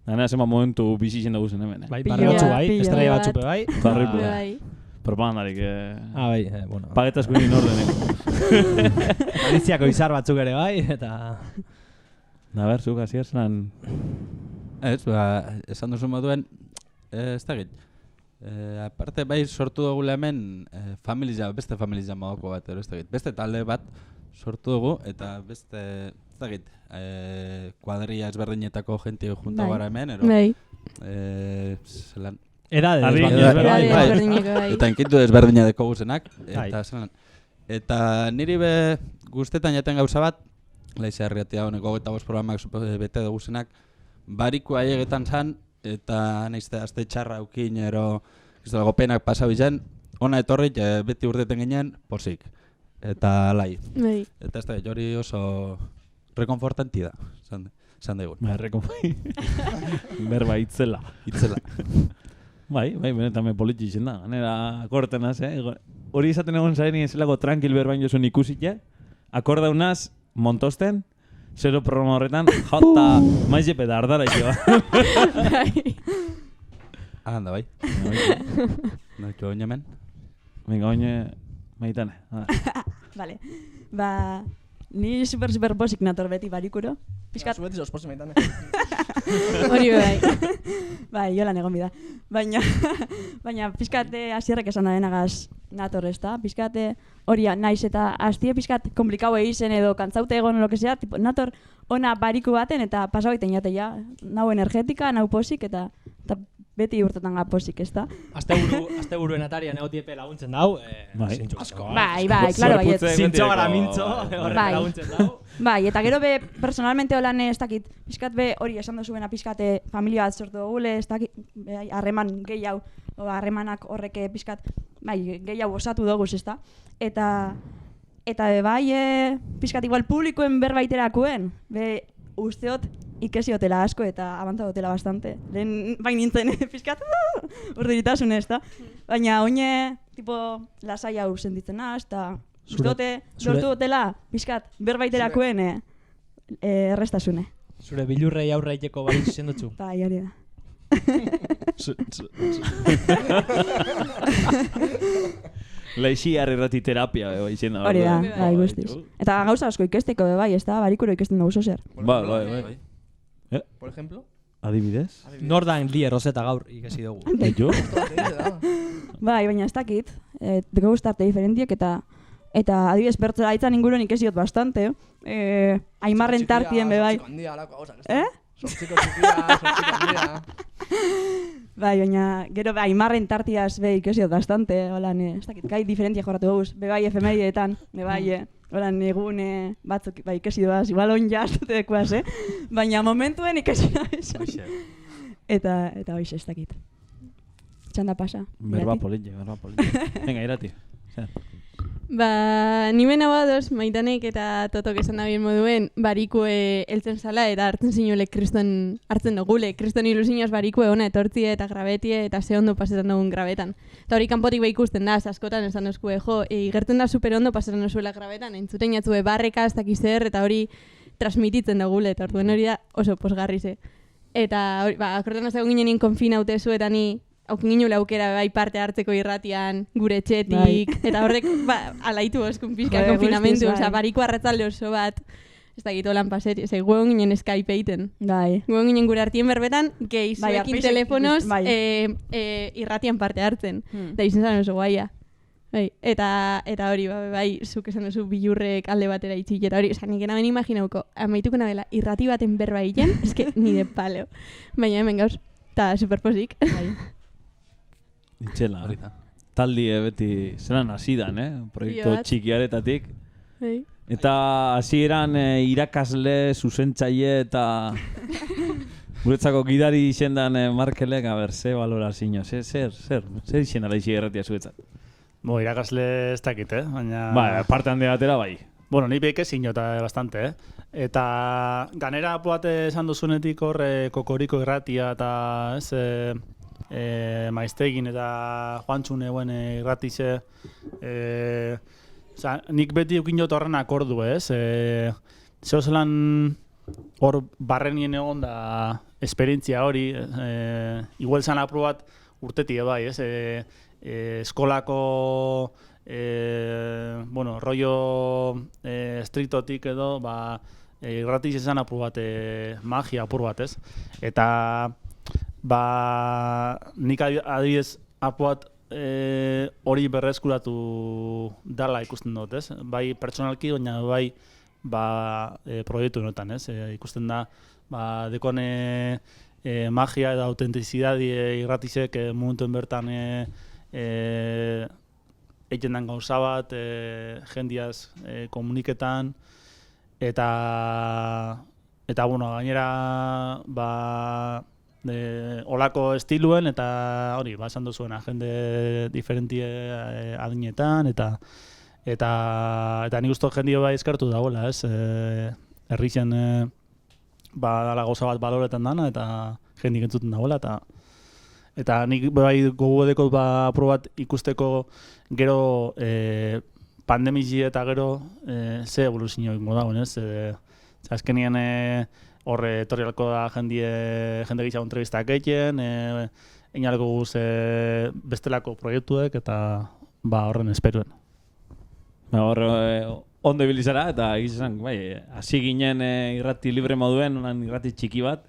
Ganea zema momentu bizi izan dugu zen hemen. Bai, barri batzu bai, estrella batzupe bai. Barripu bai. Propagandarik, bai, bueno. Pagetazko egin ordeneko. Aliziako izar batzuk ere bai, eta... Na ber, zuk hasier zelan... Ez, esan duzu moduen, ez da git. Aparte, bai, sortu dugu hemen beste familia modoko bat, ez da git. Beste talde bat sortu dugu, eta beste, ez da git, kuadria ezberdinetako jenti junta gara hemen, ero... Zelan... Edade ezberdineko, bai. Eta enkitu ezberdinetako guzenak, eta zelan... Eta niri be guztetan jaten gauza bat, Laizia Herriatia honeko 25 programak bete dugu zenak, bariko aiegetan zan, eta naizte azte txarra aukin, ero penak pasau izan, ona etorrik beti urteten ginen, posik. Eta lai. Eta ez da, hori oso rekonfortanti da, zan daigun. Berba itzela. Bai, benetan me politxi izen da, ganera akortenaz, hori izaten egon zaren ezelako tranquil berbain jozun ikusik, akordaunaz, montosten, 0 programa horretan, jota maizepe da ardara ikio. Anda, bai. Naiko oin hemen? Venga, oin maitane. Vale. Ni super posik nator beti barikuro. Piskat. Zu beti sos posik maitane. Hori bai. Bai, jolan egon bida. Baina pizkate hasierrek esan da denagaz nator, ezta? Pizkate hori naiz eta hastie pizkat komplikau izen edo kantzaute egon lo que sea, tipo nator ona bariku baten eta pasau egiten jate ja. Nau energetika, nau posik eta beti urtetan gapozik, ez da? Asteburuen atarian egotiepe laguntzen dau, zintxo asko. Bai, klaro, baiet. Zintxo gara mintzo, horrek laguntzen dau. Bai, eta gero be, personalmente holan ez dakit, pixkat be hori esan duzuena pixkate familia bat sortu dugule, ez dakit, harreman gehiago, harremanak horrek pixkat, bai, gehiago osatu duguz, ez da? Eta bai, pixkat igual publikoen berbaiterakuen, be, usteot, ikesiotela asko eta abantzadotela bastante. Lehen bain nintzen pixkat, urduritasun ez da. Baina oine, tipo, lasai hau sentitzen naz, eta usteote, dortu dutela, pixkat, berbaiterakuen errestasune. Zure bilurrei aurraiteko bai izen dutzu? Bai, hori da. Laixi arrerrati terapia, izen da. Hori da, bai, guztiz. Eta gauza asko ikesteko, bai, ez da, barikuro ikesten dugu zer. Bai. Por ejemplo? Adibidez? Nordan die Roseta gaur ikesi dugu. Ejo? Bai, baina ez dakit. Deko guztarte diferentiek eta adibidez bertzera aitzan inguruen ikesiot bastante. Aimarren tartien be bai. Sortziko txikia. Bai, baina gero Aimarren tartiaz be ikesiot bastante. Holan, ez dakit, gai diferentia jorratu guz. Be bai efemeridetan, be bai, holan egun batzuk bai ikesi doaz, igual on jaztute dekuaz, baina momentuen ikesi da esan. Eta hoiz ez dakit. Txanda pasa. Berba politxe. Venga, irati. Ba, nimen hau adoz, Maitanek eta Totok esan da bien moduen, barikue eltzen zala eta hartzen zinule kriston hartzen dugule. Kriston ilusioz barikue ona etortzie eta grabetie eta ze ondo pasetan dugun grabetan. Eta hori kanpotik beha ikusten da, askotan esan euskue, igertzen da super ondo pasetan duzuela grabetan, entzuten jatzue barreka, ez dakiz zer, eta hori transmititzen dugule, eta orduen hori da oso posgarri ze. Eta hori, akortan ez dago ginen konfinaute zuetan ni, aukin ginen aukera bai parte hartzeko irratian, gure etxetik, eta horrek alaitu oskun pixka konfinamentu, bariko arratzalde oso bat, ez da gitu lan paseti, guegon ginen Skype eiten. Guegon ginen gure hartien berbetan, gehi zuekin telefonoz irratian parte hartzen, eta izen zan oso guaia. Eta hori, bai, zuk esan duzu bilurrek alde batera itxik, eta hori, nik enaben imaginauko, amaituko nabela irrati baten berba egiten, eske nire paleo. Baina hemen gauz, eta superposik. Itxela, taldi beti zelan hasidan, proiektu txikiaretatik. Eta hasieran irakasle, zuzentzaile eta guretzako gidari izendan Markelek, ze balorazio, zer izen alaixi erratia zuetzat? Irakasle ez dakit, baina... Ba, parte hande batera bai. Bueno, ni beik ezin jota bastante, Eta ganera apuate esan duzunetik hor kokoriko irratia eta maiztegin eta joantxun eguen irratize. Nik beti eukin jota horren akordu, Zeo zelan hor barrenien egon da esperientzia hori, igual zan aprobat urtetie bai, eskolako rollo estriktotik edo, irratiz esan apur bat, magia apur bat, Eta, nik adibidez apur bat hori berreskuratu dala ikusten dut, Bai pertsonalki, baina bai proiektu honetan, Ikusten da, dekon magia eta autentizidadi irratizek momentuen bertan egiten den gauza bat, jendiaz komuniketan, eta gainera olako estiluen eta hori, esan duzuena, jende diferentie adinetan, eta nik uste jendio eskartu dagoela, herrixen dala gauza bat baloretan dana, eta jendik entzuten dagoela, eta nik gogodeko probat ikusteko gero pandemizi eta gero ze evoluzio ingo dagoen, azkenien horre etorrialko da jende gitzago entrevistak egiten, inalko guz bestelako proiektuek eta horren esperuen. Ondo ibilizara eta egizan, hasi ginen irrati libre moduen, irrati txiki bat,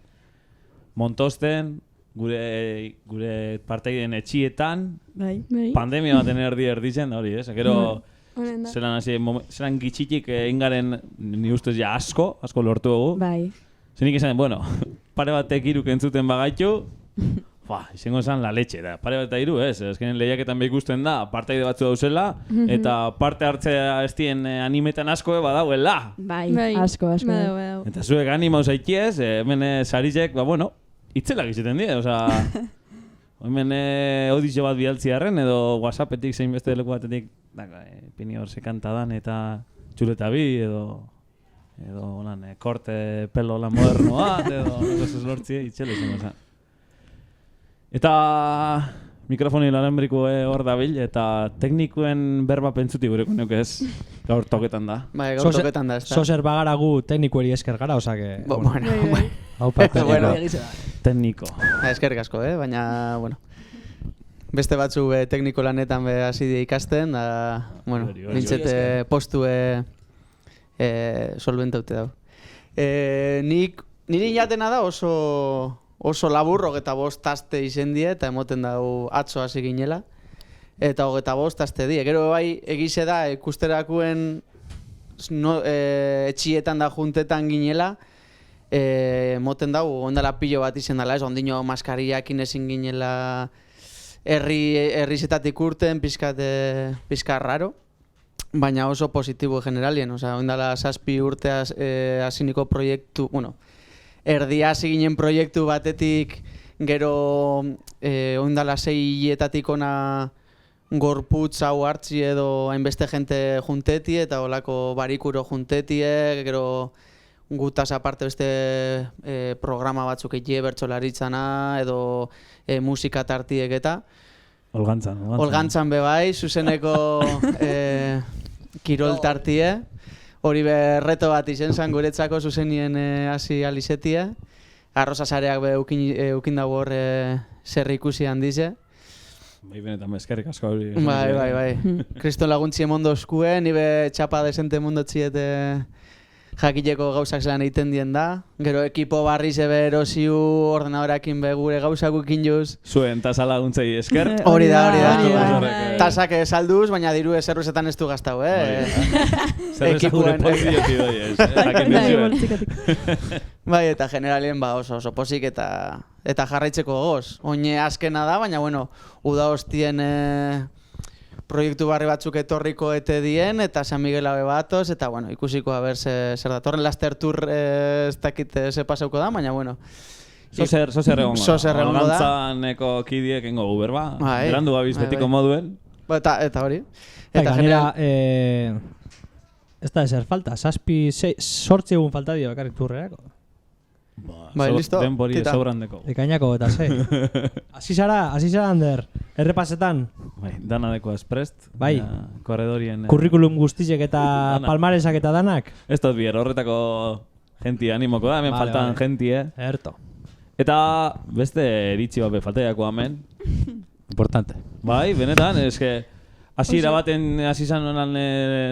Montosten, gure parteiden etxietan, pandemia baten erditzen, hori, gero zelan gitxitik ingaren ni ustez ja asko lortu dugu. Zenik esan, pare batek iruk entzuten bagaitu, izango zen la leche, da. Pare bat eta hiru, ez? Ezkenen lehiaketan behik ikusten da, partaide batzu dauzela, eta parte hartzea ez dien animetan asko badauela. Bai, asko. Eta zuek animau zaikiez, hemen sarizek, itzelak izaten die, hemen audizio bat bialtziarren, edo WhatsAppetik zein beste leku batetik, pini hor sekanta dan, eta txuleta bi, edo korte pelo lan moderno bat, edo negozuz lortzie, itxele izango zen. Eta mikrofoni lalembriko hor dabil, eta teknikuen berba pentsuti gureko neuk ez, gaur toketan da. Bai, gaur toketan da, ez da. Sozer bagara gu teknikueri esker gara, osake... Tekniko. Eskerrik asko, baina, beste batzu tekniko lanetan hasi die ikasten, da, nintzete postue solventaute dau. Niri jatena da oso labur, 25 aste izen die, eta emoten dau atzo hasi ginela, eta 25 aste die. Gero bai, egize da, ikusterakuen etxietan da juntetan ginela, emoten dau, ondala pilo bat izen dela, ondino maskariakin ezin ginela herrizetatik urten, pizka raro, baina oso positibo generalien, ondala 7 urte hasiniko proiektu, erdia hasi ginen proiektu batetik, gero ondala 6 hiletatik ona gorputz hau hartzi edo hainbeste jente junteti eta olako barikuro juntetie, gero gutaz aparte beste programa batzuk egie bertsolaritzana edo musika tartiek eta Olgantzan bebai, zuzeneko kirol tartie. Hori reto bat izen zen guretzako zuzenien hasi alizetie. Arroza sareak eukin dago hor zer ikusi handize. Bai, benetan eskerrik asko hori. Bai. Kriston laguntzi emondo oskue, nibe txapa desente mondotziet jakileko gauzak zelan egiten dien da. Gero ekipo barri zebe erosiu ordenadorakin gure gauzak ukin juz. Zuen tasa laguntzei esker. Hori da. Tasak salduz, baina diru zerruzetan ez du gaztau, Ekipuen Bai, eta generalien oso posik eta jarraitzeko goz. Oine azkena da, baina uda hostien proiektu barri batzuk etorriko ete dien, eta San Miguel abe batoz, eta ikusiko haber zer datorren Laster Tour ez dakit ze pasauko da, baina Zozer egongo da. Olgantzaneko kidiek engo gu berba, berandu gabiz betiko moduen. Eta hori. Eta gainera, ez da ezer falta, 7-8 egun falta dio bakarrik turrerako. Listo. Denbori sobrandeko. Ekainako eta 6. Hasi zara, Ander, errepasetan. Dana deko esprest. Korredorien... Kurrikulum guztizek eta palmaresak eta danak. Ez dut bier, horretako genti animoko da, hemen faltan genti, Erto. Eta beste eritzi bat faltaiako hemen. Importante. Bai, benetan, eske... Hasiera baten hasi zan honan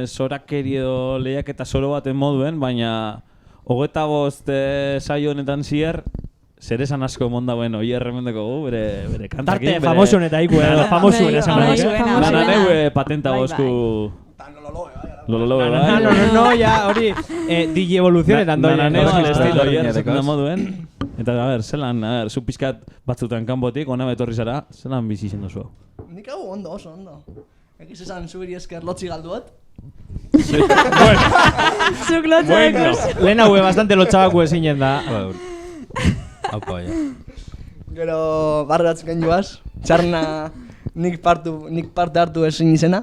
zorakeri edo lehiak eta zoro baten moduen, baina... 25 saio honetan zier, zer esan asko emonda oi erremendeko gu, bere kantakin. Tarte famosun eta iku edo famosun esan behar. Nana neue patenta gozku... Lololoe, bai. No, ya, hori, DJ evoluzionetan doi. Nana neue al estilo hien, zekunda moduen. Eta, zelan, zu pizkat batzutan kanbotik, ona betorri zara, zelan bizi zen dozu. Nik hau ondo, oso ondo. Egiz esan zubiri esker lotzi galduat. Zuk lotzaekos. Lehen haue bastante lotxabaku ezinen da. Haupa, ja. Gero barri batzuk enjoaz. Txarna nik parte hartu ezin izena.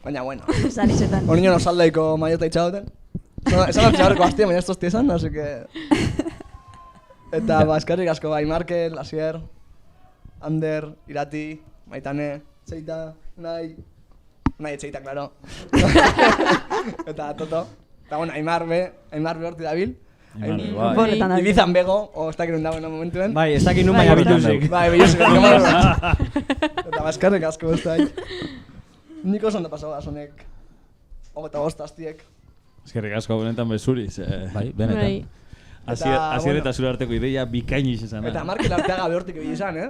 Baina, Sarizetan. Hori nio saldaiko maiota itxagoten. Esan hau txabarreko hastia, baina ez tozti esan, así que... Eta eskerrik asko bai, Markel, Asier, Ander, Irati, Maitane, Txeita, Nahi etxeita, klaro. Eta Toto. Eta Aimar horti dabil. Ibizan bego, o ez dakit nun dagoen momentuen. Bai, ez dakit nun baina biluzik. Bai, biluzik. Eta eskerrik asko ez da. Nik oso ondo pasau da, zonek. 25 astiek. Eskerrik asko benetan bezuriz. Bai, benetan. Asier eta zure arteko ideia bikain izan. Eta Markel Arteaga behortik ebili izan,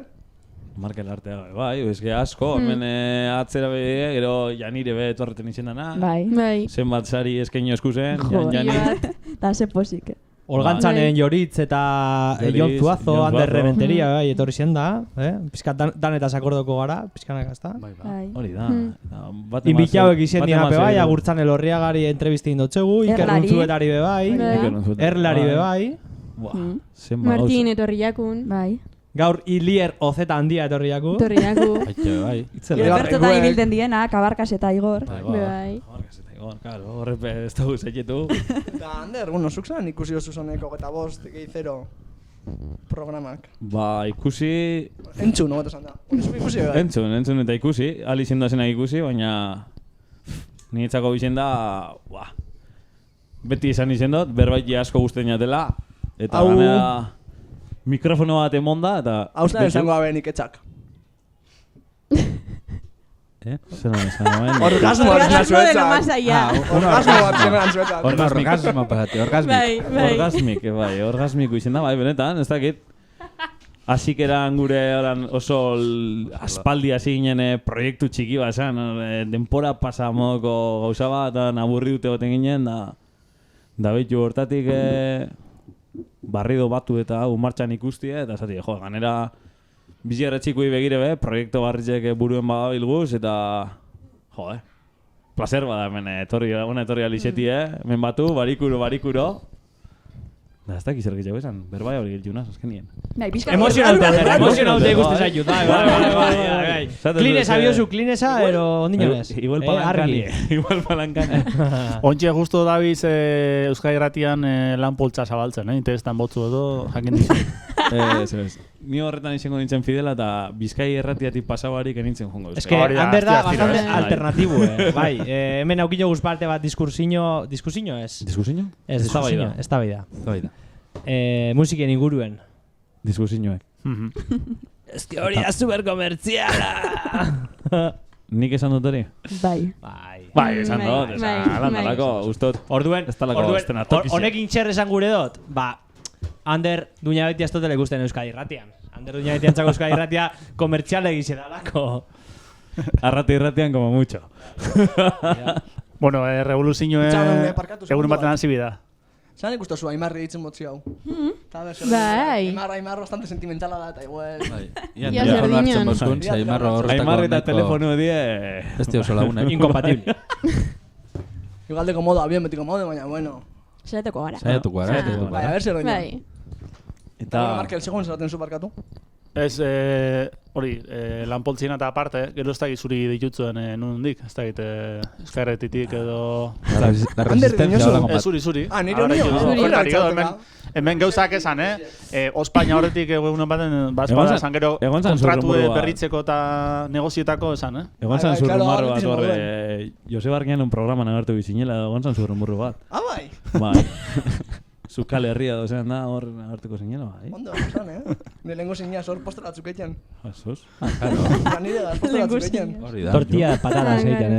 Markel Arteaga, bai, eske asko, hemen atzera behe, gero Janire be etorreten izan dana. Bai. Zenbat sari eskaino eskuzen, Jani. Eta ze posik. Olgantzanen Joritz eta Jon Zuazo, Ander Rementeria, etorri zen da, pizkat danetaz akordoko gara, pizkanak azta. Hori da. Inbitauek izan dira bebai, Agurtzan Elorriagari entrevisti indotzegu, Iker Nuntzuetari bebai, Erlari bebai. Martin etorri jakun. Gaur Ilier Ozeta handia etorri jaku. Etorri jaku. Bertota ibilten dienak, Abarkas eta Igor. Bai. Claro, horrepe ez dugu zeietu. Eta, Ander, zuk zan ikusi oso zoneko 25 gehi 0 programak. Ba, ikusi... Entzun, hogeto zan da. Ikusi bai. Entzun eta ikusi. Ali izan da zena ikusi, baina... Niretzako izan da... Beti izan izan dut, berbait asko guztien jatela. Eta ganera... Mikrofono bat emonda eta... Hauzna esango abe nik etxak. Zer non esan noen? Orgasmo bat de lo más allá. Orgasmo bat zenean zuetan. Orgasmo pasati, orgasmik. Orgasmik, orgasmiko izan da, benetan, ez dakit. Asik eran gure oso aspaldi hasi ginen proiektu txiki bat esan, denpora pasa modoko gauza bat, eta aburri dute goten ginen, da behitu hortatik barrido batu eta hau martxan ikustie, eta zati, ganera... Bizi erretxikui begire proiektu barritzek buruen bagabilguz, eta... Placer bada hemen etorri alixeti, hemen batu, barikuro. Da, ez dakit zer gehiago esan, berbai hori giltu naz, azkenien. Emozionaute ikusten zaitu, bai. Klinesa biozu, klinesa, ero ondinonez. Igual palankane. Ontxe justo dabiz Euskal Irratian lan poltsa zabaltzen, interestan botzu edo, jakin dizen. Ni horretan izango nintzen Fidela eta Bizkai Erratiatik pasabarik enintzen jongo. Ez que, Ander da bastante alternatibu, bai. Hemen aukino guzparte bat diskursiño ez? Diskursiño? Ez, diskursiño, ez da baida. Musiken inguruen. Diskursiñoek. Ez que hori da superkomertziala! Nik esan dut hori? Bai, esan dut, landalako, ustot. Orduen, honekin txer esan gure dut, Ander duña beti astotela ikusten Euskadi Irratian. Ander duña beti antzako Euskadi Irratia komertziale egize dalako. Arrati Irratian como mucho. Bueno, revoluzioen egun baten hasi bida. Zan ikustu zu Aimarri ditzen motzi hau. Bai. Aimar bastante sentimentala da, eta igual... Ia zerdinon. Aimar eta telefono die... Ez tio oso lagune. Incompatible. Igual de komodo, bien betiko modo, baina bueno... Saiatuko gara. Bai, a ver zer doina. Bai. Eta... Markel, segun zeraten zu barkatu? Ez, hori, lanpoltzien eta aparte, gero ez dakit zuri ditutzuen nundik, ez dakit eskarretitik edo... La resistencia hola kombat. Zuri. Nire hori Hemen gauzak esan, Ospaina horretik egunen baten, bazpada esan gero kontratu berritzeko eta negozietako esan, Egon zan zurrumarro bat horre, Joseba Argian un programa nagartu bizinela, egon zan zurrumurru bat. Bai. Bai. Zukal herria dozean da, hor nagartuko zinela, bai. Ondo, esan, Ne lengo zinaz hor postela atzuketxan. Asos? Claro. Nire da, postela atzuketxan. Tortilla patadas egiten,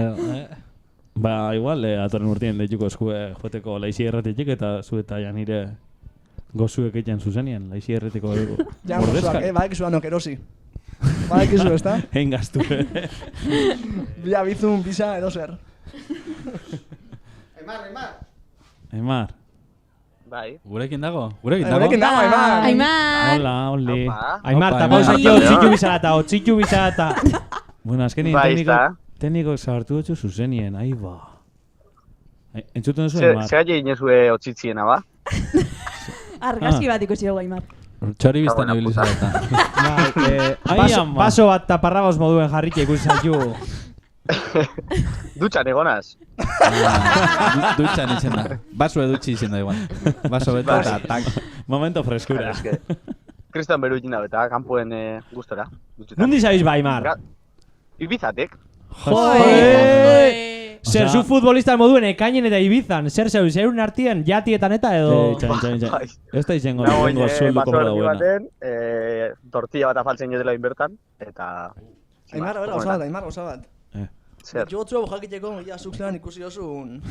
Ba, igual, atorren urtien deituko eskue joeteko Laixi Erratitik eta zu eta ja nire gozuek egiten zuzenien, Laixi Erratiko ja, gozuak, badak izuan okerosi. Badak izu, ez da? Egin gaztu, Bila bizun, bisa, edo zer. Aimar. Bai. Gurekin dago? Aimar. Hola, oli. Aimar, eta pausatio otzitu bizarata. Bueno, azkenien tekniko zahartu dutxu zuzenien, ahi ba. Entzuten duzu, Aimar? Zer gai inezue otzitziena, ba? Argazki bat ikusi dugu, Aimar. Txori biztan ebilizareta. Baso bat taparragoz moduen jarrikia ikusi zaitu. Dutxan egonaz. Dutxan izen da. Baso edutxi izen da igual. Baso beta eta tank. Momento freskura. Kristan beru ikina beta, kanpoen gustora. Nundi zaiz ba, Aimar? Ibizatek. Zer zu futbolista moduen ekainen eta Ibizan, zer zeu, zerun artien jatietan eta edo... Txain. Ez da izango sueldu kopra da buena. Tortilla bat afaltzen jodela inbertan, eta... Aimar, gauza bat. Zer? Jotzu hau jakiteko, ja zuk zelan ikusi osun...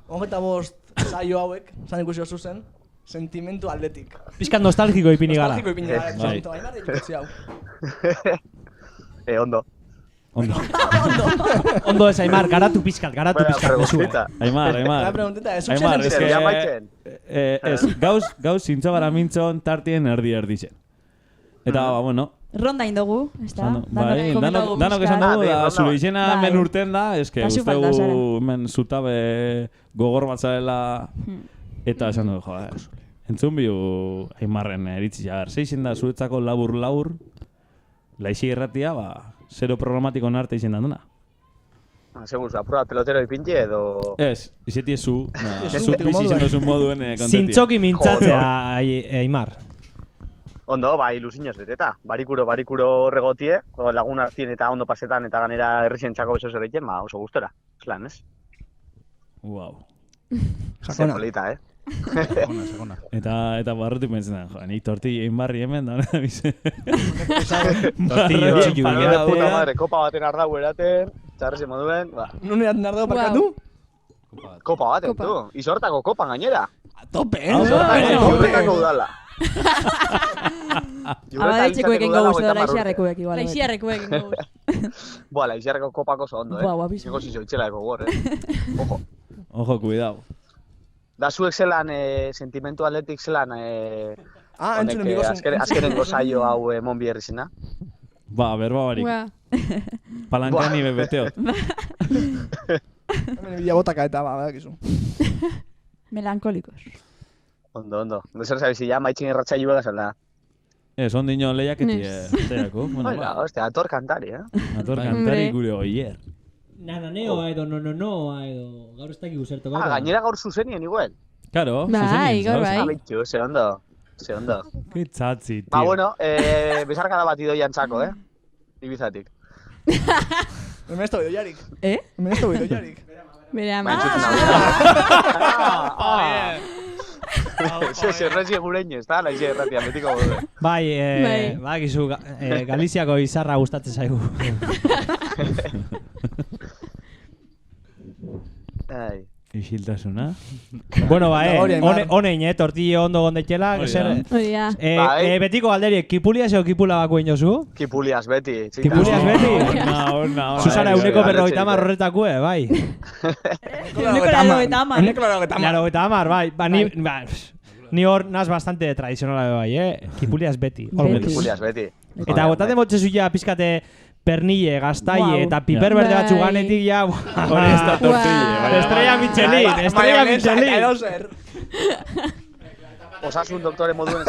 25 saio hauek, zan ikusi osu zen, sentimentu atletik. Piskat nostalgiko ipini gara. Nostalgiko ipini gara, Aimar ikusi hau. Ondo. Ondo ez, Aimar, garatu pizkat. Aimar, ez, gauz zintzo gara mintzon tartien erdi zen. Eta, bueno... Ronda indogu, ez da? Danok esan dugu, da, zure izena men urten da, eske, ustegu men zutabe gogor bat zarela, eta esan dugu, entzun bihu Aimarren eritzi jagar. Zeizen da, zuretzako labur, laixi erratia, zero programatiko narte izen dana. Segur, apura pelotero ipinti edo... Ez, izeti ez zu bizi izen dozun moduen kontentia. Zintzoki mintzatzea, Aimar. Ondo, ilusioz beteta. Barikuro horregotie, lagun hartien eta ondo pasetan eta ganera herrixen txako beso zerreiten, oso gustora. Eslan, ez? Wow. Zer polita, Sakona. Eta barrutik pentsen da, nik tortilla Aimarri hemen da, bize. Tortilla txiki puta madre, kopa baten ardau eraten, txarrezi moduen, Nune aten ardau parkatu? Kopa baten, tu. Izortako kopan gainera. A tope, Izortako udala. Abadetxeko ekin goguzu da, laixiarrekuek igual. Laixiarrekuek ekin goguzu. Laixiarreko kopako oso ondo, Ego zizo itxela eko gor, Ojo. Ojo, cuidao. Da zuek zelan, sentimentu atletik zelan, azkenengo saio hau Monbierri zena? Berba barik. Palankani bebeteot. Hemen bila botaka eta badakizu. Melankolikos. Ondo. Zer zabizia, maitxin irratxailu ega zelda. Ez, ondino lehiaketi, zerako. Ator kantari, Ator kantari gure oier. Nananeo edo nononoa edo gaur ez dakik usertu gaur. Gainera gaur zuzenien igual. Karo, zuzenien. Gaur bai. Abitxu, ze ondo. Kitzatzi, tío. Bueno, bezarkada bat idoian txako, Ibizatik. Hemen ez da bidoiarik. Hemen ez da bidoiarik. Bere ama. Zerrezi egurein ez da, laizi erratia, betiko gode. Gizu, Galiziako izarra gustatzen zaigu. Isiltasuna. Bueno, honein, tortillo ondo gondetxela. Betiko galderiek, kipuliaz eo kipula bako inozu? Kipuliaz beti. Kipuliaz beti? Zuzara, uneko berrogeita amar horretakue, bai. Uneko larogeita amar, bai. Ni hor naz bastante tradizionala bai, Kipuliaz beti. Kipuliaz beti. Eta botate motxezu ja pizkate pernille, gaztaie eta piper berde batzu ganetik ja... Hori ez da tortille. Estrella Michelin. Osasun doktore moduen...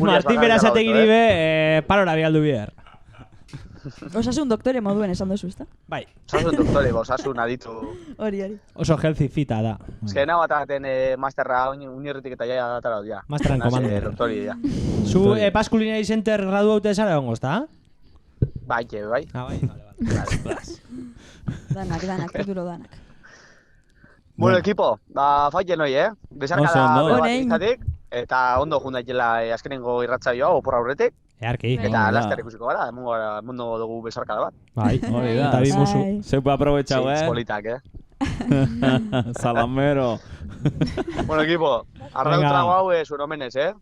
Martin Berasategiri be, parora bialdu biher. Osasun doktore moduen esan duzu, ezta? Bai. Osasun doktore, osasun aditu. Hori. Oso healthy fita da. Ezkena bat aten masterra unirritik eta jaia datara dut, ja. Masterran commander. Doktori, ja. Zu Pasculinary Center gradu haute esara ongo, ezta? Bai. Bai. Danak, futuro danak. Bueno, equipo, faiten hoi, Besarkada izatik, eta ondo jundaitela azkenengo irratzaioa, oporra aurretik. Earki. Eta laster ikusiko gara, emungo dugu besarkada bat. Bai, hori da. Eta bimusu. Zeupa aprovechau, Politak, Salamero. Bueno, equipo, arrau trago hau zuen omenez,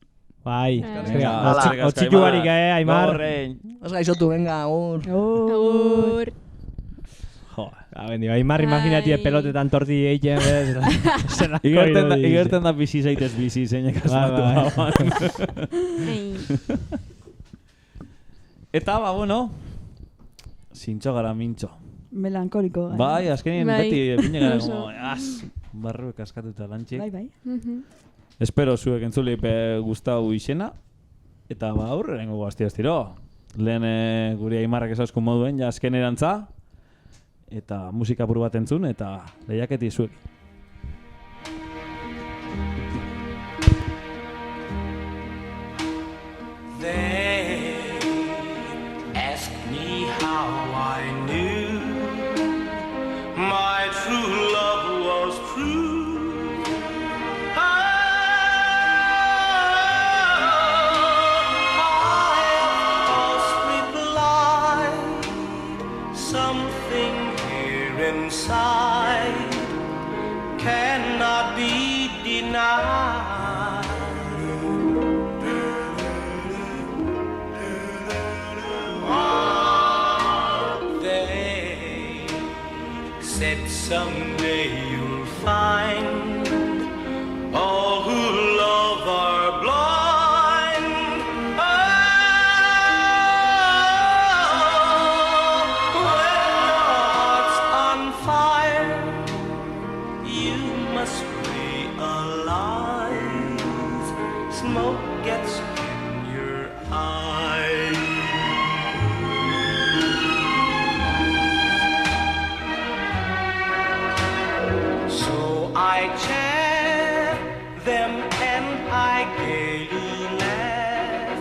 Bai, otxitu barik, Aimar. Az gaizotu, venga, Ur. Aimar imaginatie pelotetan torti eiken, Igerten da bizi zaitez bizi, zeinek asmatu. Eta, bueno, zintxo gara mintxo. Melankoliko. Bai, azkenien beti pine gara, barruek askatuta lantxik. Bai. Espero zuek entzuleip gustau izena. Eta aurrengo gaztiaz tiro. Lehen guri Aimarrak esauzko moduen, ja azken erantza. Eta musika apur bat entzun, eta lehiaketi zuek. They ask me how I knew my true love was true. Inside said someday you'll find all who love are blind. Oh, when your heart's on fire, you must realize smoke gets in your eyes. So I chant them and I gaily laugh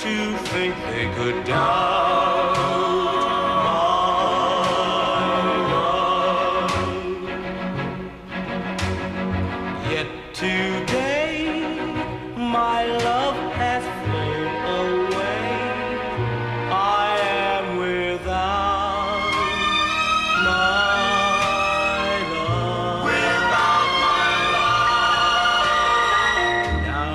to think they could doubt my love. Yet today my love has flown away. I am without my love. Without my love. Now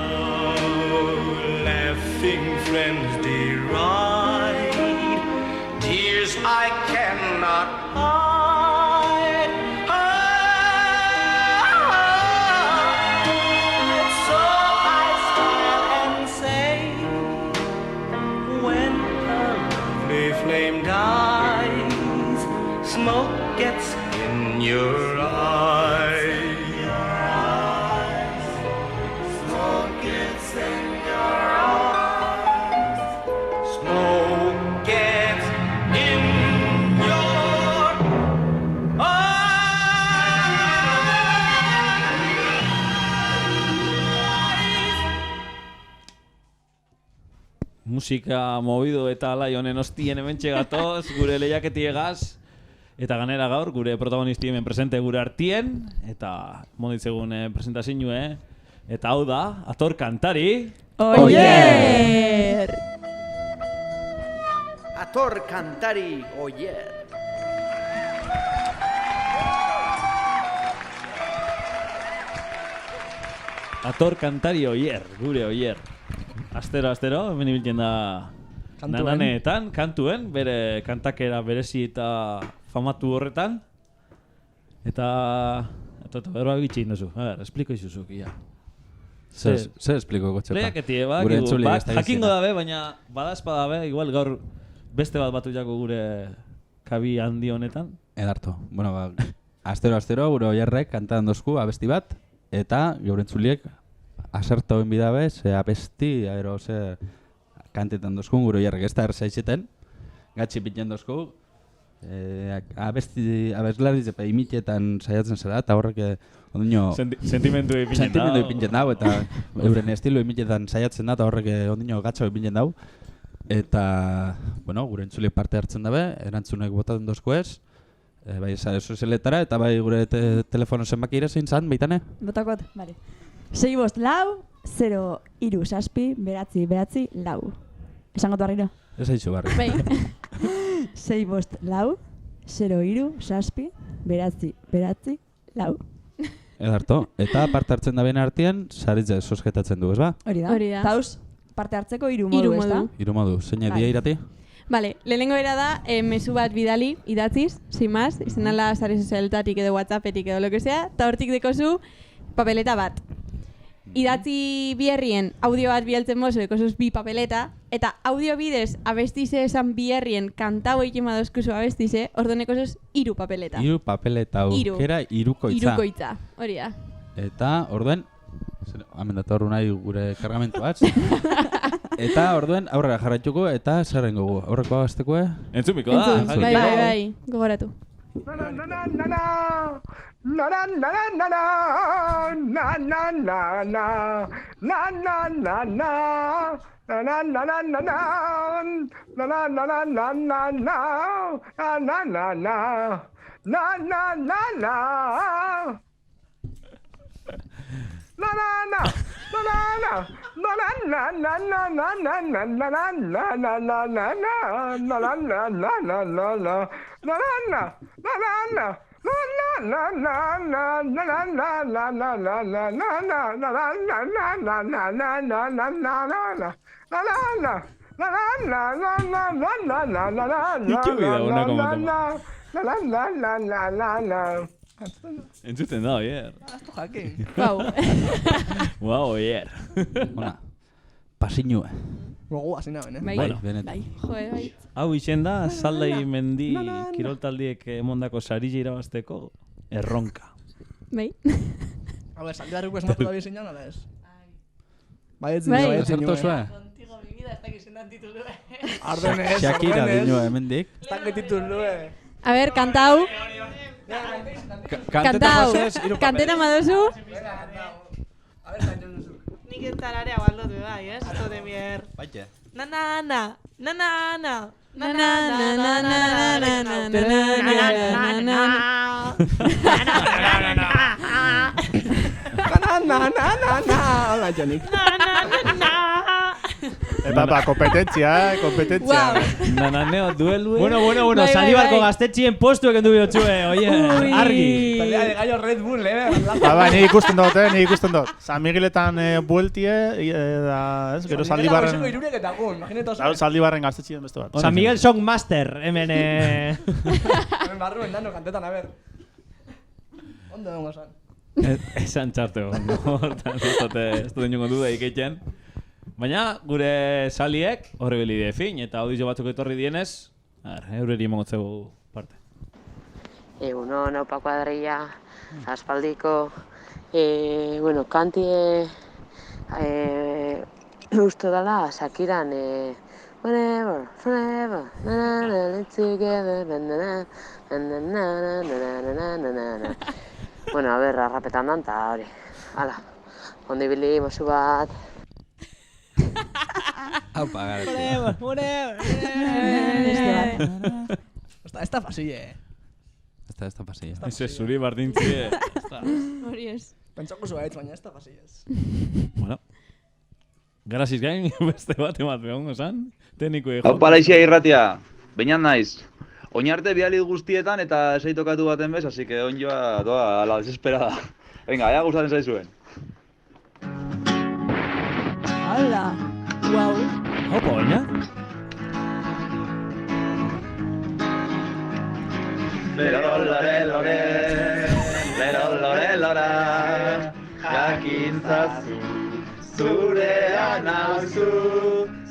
laughing friends deride tears I cannot hide. So I smile and say, when a lovely flame dies, smoke gets in your eyes. Smoke gets in your eyes. Smoke gets in your Musika movido eta alai honen ostien hementxe gatoz, gure lehiaketiegaz. Eta ganera gaur, gure protagonisti hemen presente gure artien. Eta monditzegun presentazinue. Eta hau da, Ator kantari. Oier! Ator kantari Oier. Ator kantari Oier, gure Oier. Astero, hemen ibiltzen da nananeetan, kantuen, bere kantakera berezi eta famatu horretan. Eta berba egitxe indozu. A ver, espliko izuzuk, ia. Zer espliko gotxepa? Lehiaketie, jakingo dabe, baina bada espada dabe, igual gaur beste bat batu jako gure kabi handi honetan. Edarto, bueno, astero, gure Oierrek kantan dozku abesti bat, eta gaur entzuliek aserto ben bidabe, ze abesti, ze kantetan dozkun gure Oierrek, ez da erzaitzeten, gatsi piten dozku, abeslariz epa imitetan saiatzen zera, eta horrek ondino... Sentimendu ipintzen dau, eta euren estilo imitetan saiatzen da, eta horrek ondino gatxo ipintzen dau. Eta, bueno, gure entzuliek parte hartzen dabe, erantzunek botaten dozku ez, bai sozialetara, eta bai gure telefono zenbaki ere zein zan, baitane? Botakot, bale. 6 lau, 0 iru saspi, beratzi, lau. Esango barriro? Ez haitxu barri. Bai. 6 lau, 0 iru saspi, beratzi, lau. Edarto, eta parte hartzen da ben artean, saritze sosketatzen du, ez ba? Hori da. Taus, parte hartzeko iru modu, ez da? Iru modu, zein edia irati? Vale, lehenengo era da, mezu bat bidali, idatziz, sin más, izenala sare sozialetatik edo WhatsAppetik edo lo que sea, eta hortik dekozu papeleta bat. Idatzi biherrien audio bat bialtzen mozu, ekosuz bi papeleta, eta audio bidez abestize esan biherrien kantau egin badozkuzu abestize, ordon ekosuz iru papeleta. Iru papeleta, aukera irukoitza. Irukoitza, hori da. Eta, orduen, hamen datu horru nahi gure kargamentu bat. Eta, orduen, aurrera jarraituko eta zerren gogu. Aurreko agazteko, Entzumiko da. Bai, gogoratu. La. Entzuten da, oier. Aztu jakin. Wow, oier. Ona, pasiñue. Gogoa zina ben, Bueno, bai. Bai. Hau izen da, Saldai Mendi kiroltaldiek emondako sarilla irabazteko erronka. Bai. A ver, Saldi Barriko esmatu da bizinan, ala ez? Bai, ez Bai, zinue. zertu zue? Contigo mi vida, ez dakit zendan titulue. Ardenez, Shakira dinue, hemendik. Ez dakit titulue. A ver, kantau. Kantau. Kantera madozu. Nik entzararea baldotu bai, ez? Esto de mier. Baite. Na. Hola, Jonik. Kompetentzia. Nananeo duelue. Bueno, Saldi Barko gaztetxien postuek endu bihotzue, oie, argi. Pelea de gallo Red Bull, Ni ikusten dut, San Migueletan bueltie, da, ez, gero Saldi Barren... Saldi Barren gaztetxien beste bat. San Miguel Song Master, hemen... Hemen barruen dano, kantetan, a ver. Ondo dengo esan. Esan txarte ondo, hortan ez dut nengo duda ikeiten. Baina, gure saliek horre belide fin, eta audizio batzuk etorri dienez, eureri emongotzegu parte. Egunon, haupa kuadrilla, aspaldiko, bueno, kantie usto dala, Shakiran, whenever, forever, let's together, Bueno, a ver, arrapetan danta, hori. Hala, ondi bili, mosu bat. Aupa, gara. Forever. Esta pasille. Esta pasille. Ese zuri bardintzie. Hori ez. Pentsako zua baina esta pasillez. Bueno. Garaziz gain, beste bat emat behongo zan. Tekniko ego. Hau palaixia irratia. Beinan naiz. Oinarte bialit guztietan eta seitokatu baten bez, así que onjoa doa a la desesperada. Venga, ea gustatzen zaizuen. Hala. Wow. Opa, baina? Lora, jakintzazu, zurean nauzu,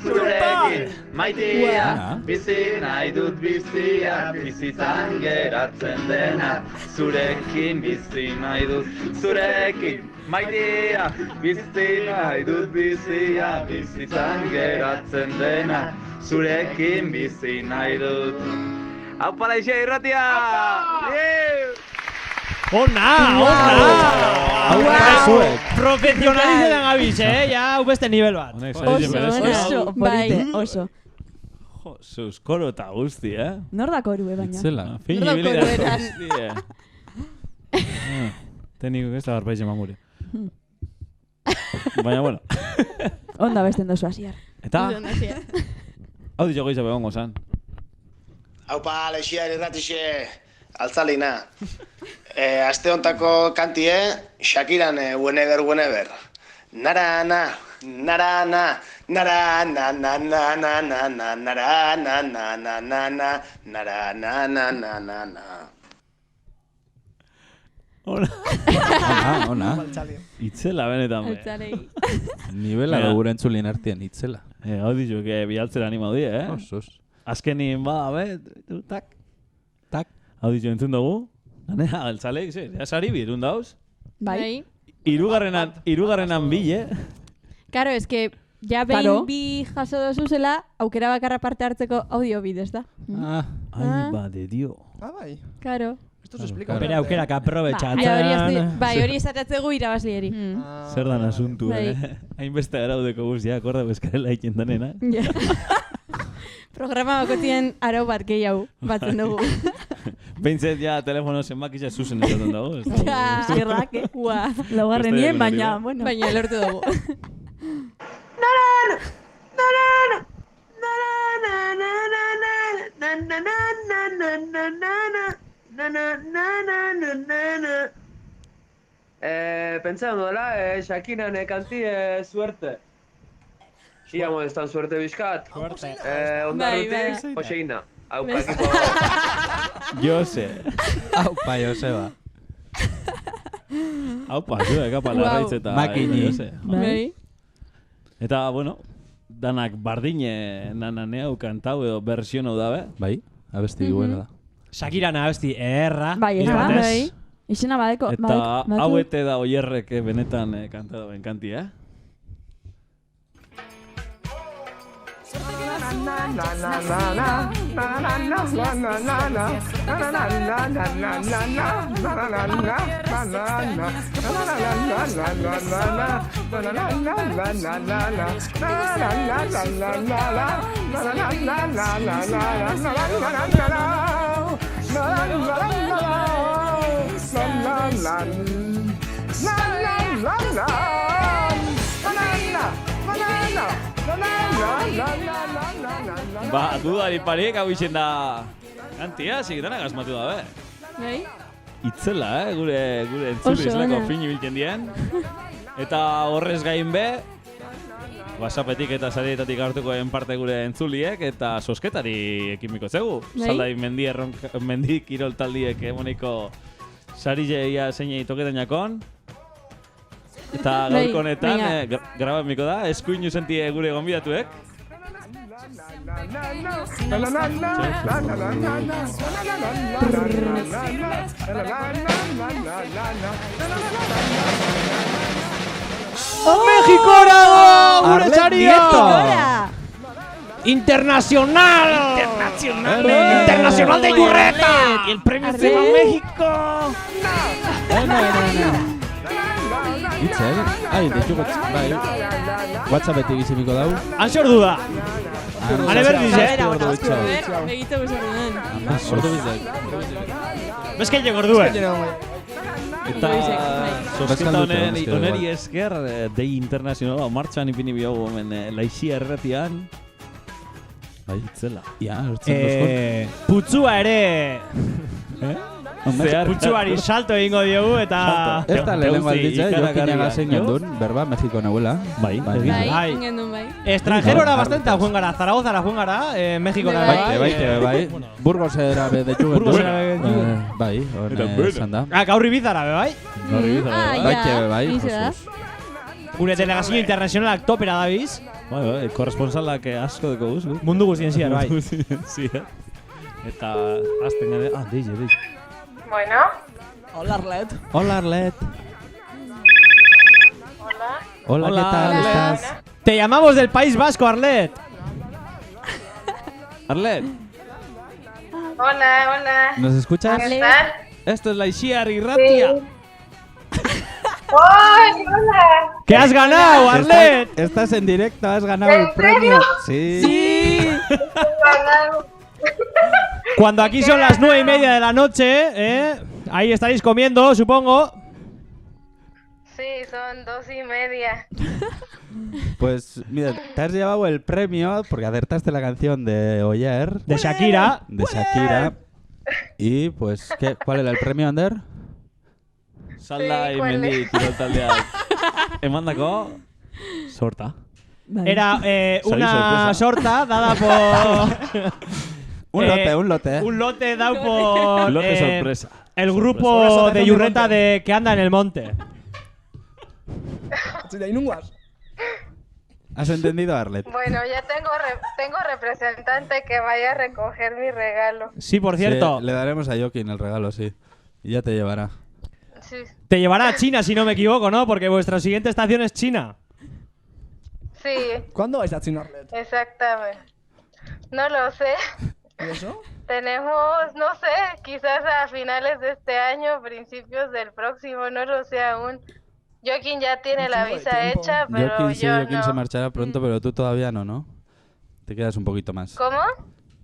zurekin maitia, bizi nahi dut bizia, bizitzan geratzen dena, zurekin bizi nahi dut, zurekin maitia, bizi nahi dut bizia, bizitzan geratzen dena, zurekin bizi nahi dut. Hau palaixia irratia! Ona! Profesionalizetan gabiz, ja, hau beste nivel bat. Oso. Jo, zuz, koro eta guzti, Nor da korue, baina? Itzela. Fin ibilida guzti, Tekniko ez da barpaiz eman gure. Baina, bueno. Onda besten dozu hasiar. Eta? Hau ditu goiza behongo zan. Haupa, lexia irratixe, altzalina. Aste hontako kantie, Shakiran whenever. Narana, narana, narana, narana, narana, narana, narana. Ona. Itzela benetan be. Nivela gure entzulien artean, itzela. Hau ditu, bialtzera animau die, Osos. Azkenin bada, tak. Hau ditu entzun dugu. Ganea, altzaleik, sari birun dauz. Bai. Irugarrenan bile. Karo, ez que, ja behin bi jaso dozu zela, aukera bakarra parte hartzeko audio bidez da. Ai, ba, de dio. Bai. Karo. Esto se explica. Bere aukerak aprobetxatzen. Bai, hori esatatzegu irabazlieri. Zer dan asuntu, hainbeste araudeko guztia, akorda bezkarela iken danena. Programa bakotien arau bat gehiago batzen dugu. Beintzet ja telefono zenbakitza zuzen esaten dago. Ja, zirrak, laugarren nien, baina, bueno. Baina lortu dugu. Pensando dela, Shakiran kantie suerte. Ia modestan suerte bizkat. Ondarrutik, Oseina. Hau kakiko. Jose. Aupa, Joseba. Aupa, zure, kapa larraitz eta... Makini. Bai. Eta, bueno, danak bardine nananeu kantau edo versionau dabe. Bai, abesti duela da. Shakirana abesti erra. Bai, ez da, bai. Izena badeko. Eta hauete da oierrek benetan kantatu ben kanti, Ba, dudari pariek hau izen da kantia, ziketanak asmatu da, Bai? Itzela, gure entzule izlako fini bilten dien. Eta horrez gain be, WhatsAppetik eta sarietatik hartukoen parte gure entzuliek eta sosketari ekimiko zegu. Zaldai mendi kirol taldiek emoniko sari jeia zeinei toketan jakon. Eta gaurko honetan grabamiko da, eskuinu sentie gure gonbidatuek. Mexikora gure saria! Internacional de Yurreta! Y el premio se va a México! Itzel, ditugu, bai, WhatsAppetik izimiko dau. Anxor duda! Ale berdiz, Begitze guzorren. Ordu bizek. Bezkaile gorduen. Eta sosketa oneri esker dei internazionala martxan ipini biogu hemen Laixia erretian. Bai, itzela. Putzua ere... Putzuari salto egingo diogu eta... Ez da lehenengo alditza, Jokinaga zein gendun, berba, Mexiko nahuela. Bai, gendun bai. Estrangerora bastante juen gara, Zaragozara juen gara, Mexikora bai. Burgosera detu gendun. Bai, hori esan da. Gaur Ibizara be bai? Bai. Gure delegazio internazionalak topera dabiz. Bai, korresponsalak asko deko guz. Mundu guztien ziar, bai. Eta azten gara... Deise. Bueno. Hola, Arlet. Hola, Arlet. Hola, ¿qué tal estás? Te llamamos del País Vasco, Arlet. Arlet. Hola. ¿Nos escuchas? ¿Qué tal? Esto es Laixia Irratia. Hola. ¿Qué has ganado, Arlet? Estás en directo, has ganado el premio. Sí. Cuando aquí son las 9:30 de la noche, ahí estaréis comiendo, supongo. Sí, son 2:30. Pues mira, te has llevado el premio porque acertaste la canción de Oyer. De Shakira. Y pues, ¿cuál era el premio, Ander? Salda y mendi kirol taldeak. Emandako sorta. Era una sorta dada por... Un lote. Un lote dado por... Lote sorpresa. El grupo de Yurreta que anda en el monte. ¿Has entendido, Arlet? Bueno, ya tengo representante que vaya a recoger mi regalo. Sí, por cierto. Sí, le daremos a Joaquín el regalo, sí. Y ya te llevará. Sí. Te llevará a China, si no me equivoco, ¿no? Porque vuestra siguiente estación es China. Sí. ¿Cuándo vais a China, Arlet? Exactamente. No lo sé. ¿Y eso? Tenemos, no sé, quizás a finales de este año, principios del próximo, no lo sé aún. Joaquín ya tiene la visa hecha, pero Joaquín no. se marchará pronto, pero tú todavía no. Te quedas un poquito más. ¿Cómo?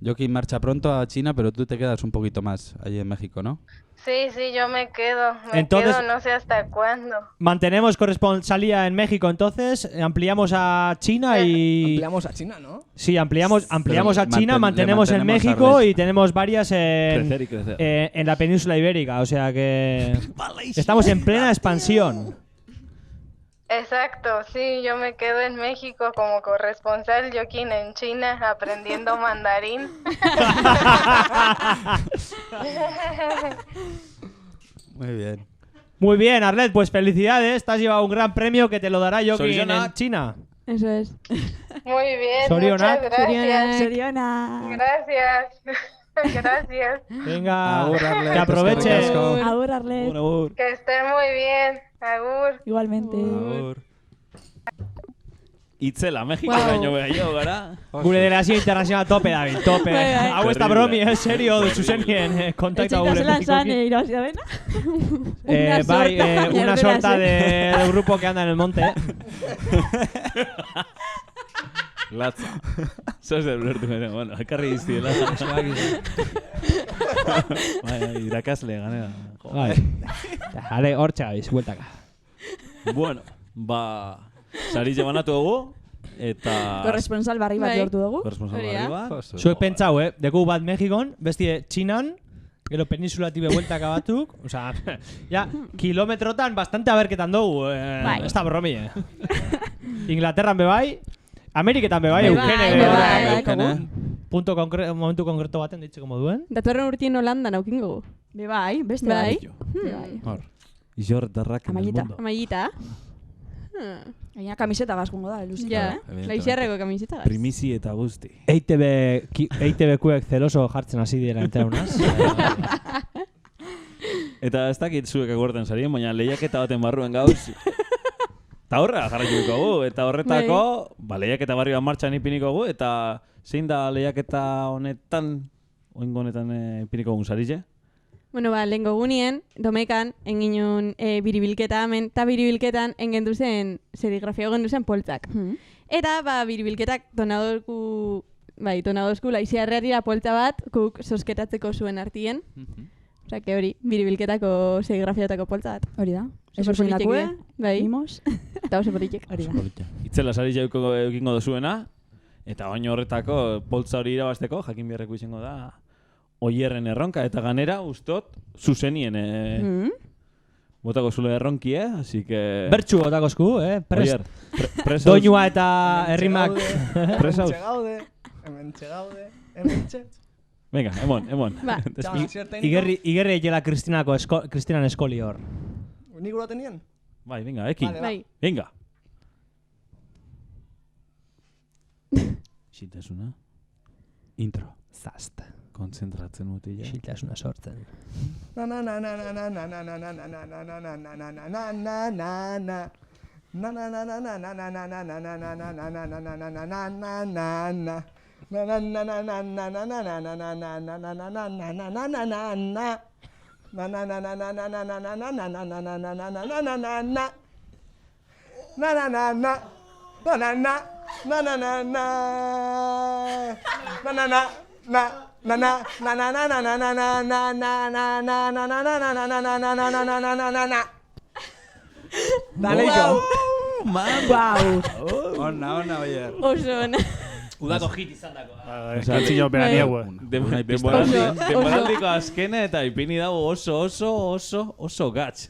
Joaquín marcha pronto a China, pero tú te quedas un poquito más allí en México, ¿no? Sí, yo me quedo. Entonces, no sé hasta cuándo. Mantenemos corresponsalía en México, entonces ampliamos a China y... Ampliamos a China, ¿no? Sí, ampliamos a China, mantenemos en México y tenemos varias crecer. En la península ibérica, o sea que estamos en plena expansión. Exacto, sí, yo me quedo en México como corresponsal, Joaquín en China aprendiendo mandarín. Muy bien. Muy bien, Arlet, pues felicidades. Te has llevado un gran premio que te lo dará Joaquín en China. Eso es. Muy bien, Sorionak. muchas gracias. Sorionak. Gracias. Gracias. Venga, Agur, Arlet, que aproveche. Agur, Arlet. Agur. Que estén muy bien. Agur. Igualmente. Agur. Itzela, Mexiko baino gehiago gara. Gure delegazio internazional tope, David, tope. Hau ez da bromi, serio, zuzenien kontakta gure Mexikoekin. Irabazi da bena. Una sorta de grupo que anda en el monte. Latza. Zer zer ulertu bere, bueno, ekarri diztiela. Bai, irakasle ganera. Bai. Jale, hortxe gabiz, bueltaka. Bueno, sari banatu dugu, eta... Korresponsal barri bat lortu dugu. Korresponsal barri bat. Zuek pentsau, deku bat Mexikon, bestie Txinan, gero peninsulatik bueltaka batuk, osea, ja, kilometrotan bastante aberketan dugu, ez da bromi, Inglaterran bebai, Ameriketan bebai, Eukene, momentu konkreto baten ditzeko moduen. Datorren urtien Holandan aukingo. Bebai, beste bai. Hor, Jordarrak en el mundo. Amallita. Gaina kamiseta gaskungo da, Luzi. Ja, Laixarreko kamiseta gaz. Primizi eta guzti. EITB-kuek zeloso jartzen hasi dira enteunaz. Eta ez dakit zuek agorten zarien, baina lehiaketa baten barruen gauz. Eta horra jarraituko gu, eta horretako, lehiaketa barri bat martxan ipiniko gu, eta zein da lehiaketa honetan, oingo honetan ipiniko gu zaritxe? Bueno, lehenko gunien, domekan, enginun biribilketa hemen, eta biribilketan engendu zen, serigrafia gendu zen poltzak. Eta, biribilketak donadozku laiziarrera poltza bat, kuk sosketatzeko zuen artien. Osa, que hori, biribilketako serigrafiatako poltza bat. Hori da. Eso solikue, bai. Mimos. Eta oso politik. Hori da. Itzela zaritxe eukingo dozuena, eta baino horretako poltza hori irabazteko, jakin beharreko izango da, Oierren erronka, eta ganera, ustot, zuzenien botako zule erronki, así que... Bertxu botakozku, Oier, doinua eta herrimak... Hementxe gaude, hementxe. Venga, emon. Igerri egela Kristinan eskoli hor. Nik gura tenien? Bai, venga, ekin. Bai. Venga. Isiltasuna. Intro. Zast. Kontzentratzen mutila. Isiltasuna sortzen. Ona, Oier. Oso ona. Udako hit izan dako. Kantzino beraniago. Denboraldiko azkene eta ipini dago oso gatz.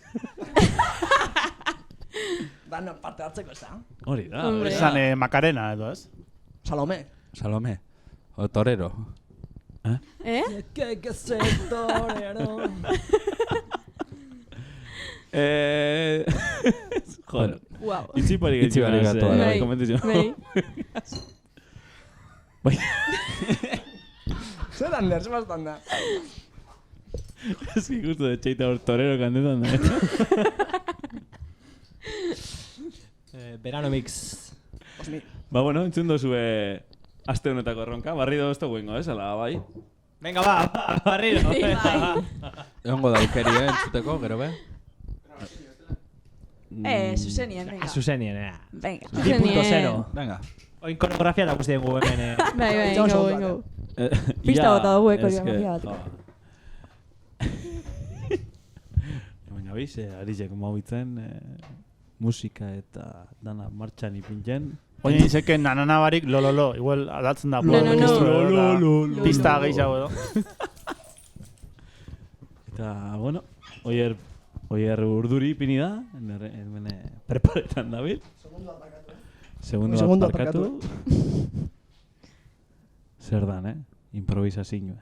Dano parte hartzeko ez da? Hori da. Esan Macarena edo ez? Salome. O torero. Que ser torero. Joder. Wow. Itxipari gatu. Bai. Zer da nerz bastan da? Ez que gusto de txeita hor torero kantetan da. Verano mix. Bueno, entzun dozue aste honetako erronka. Barrido ez dugu ingo, ala, bai? Venga, barrido. Egongo da aukeri, entzuteko, gero be? Zuzenien, venga. Zuzenien, Venga. 10.0. Venga. Oin koreografia da guztien gu hemen. Bai, ingo. Pista bota dugu koreografia bat. Baina biz, arizek mauitzen musika eta dana martxan ipintzen. Oin izeken nanana barik lololo, igual aldatzen da. No. Pista gehiago edo. Eta, bueno, Oier urduri ipini da, hemen preparetan dabil. Segundo aparkatu. Zer dan, improvisazioa.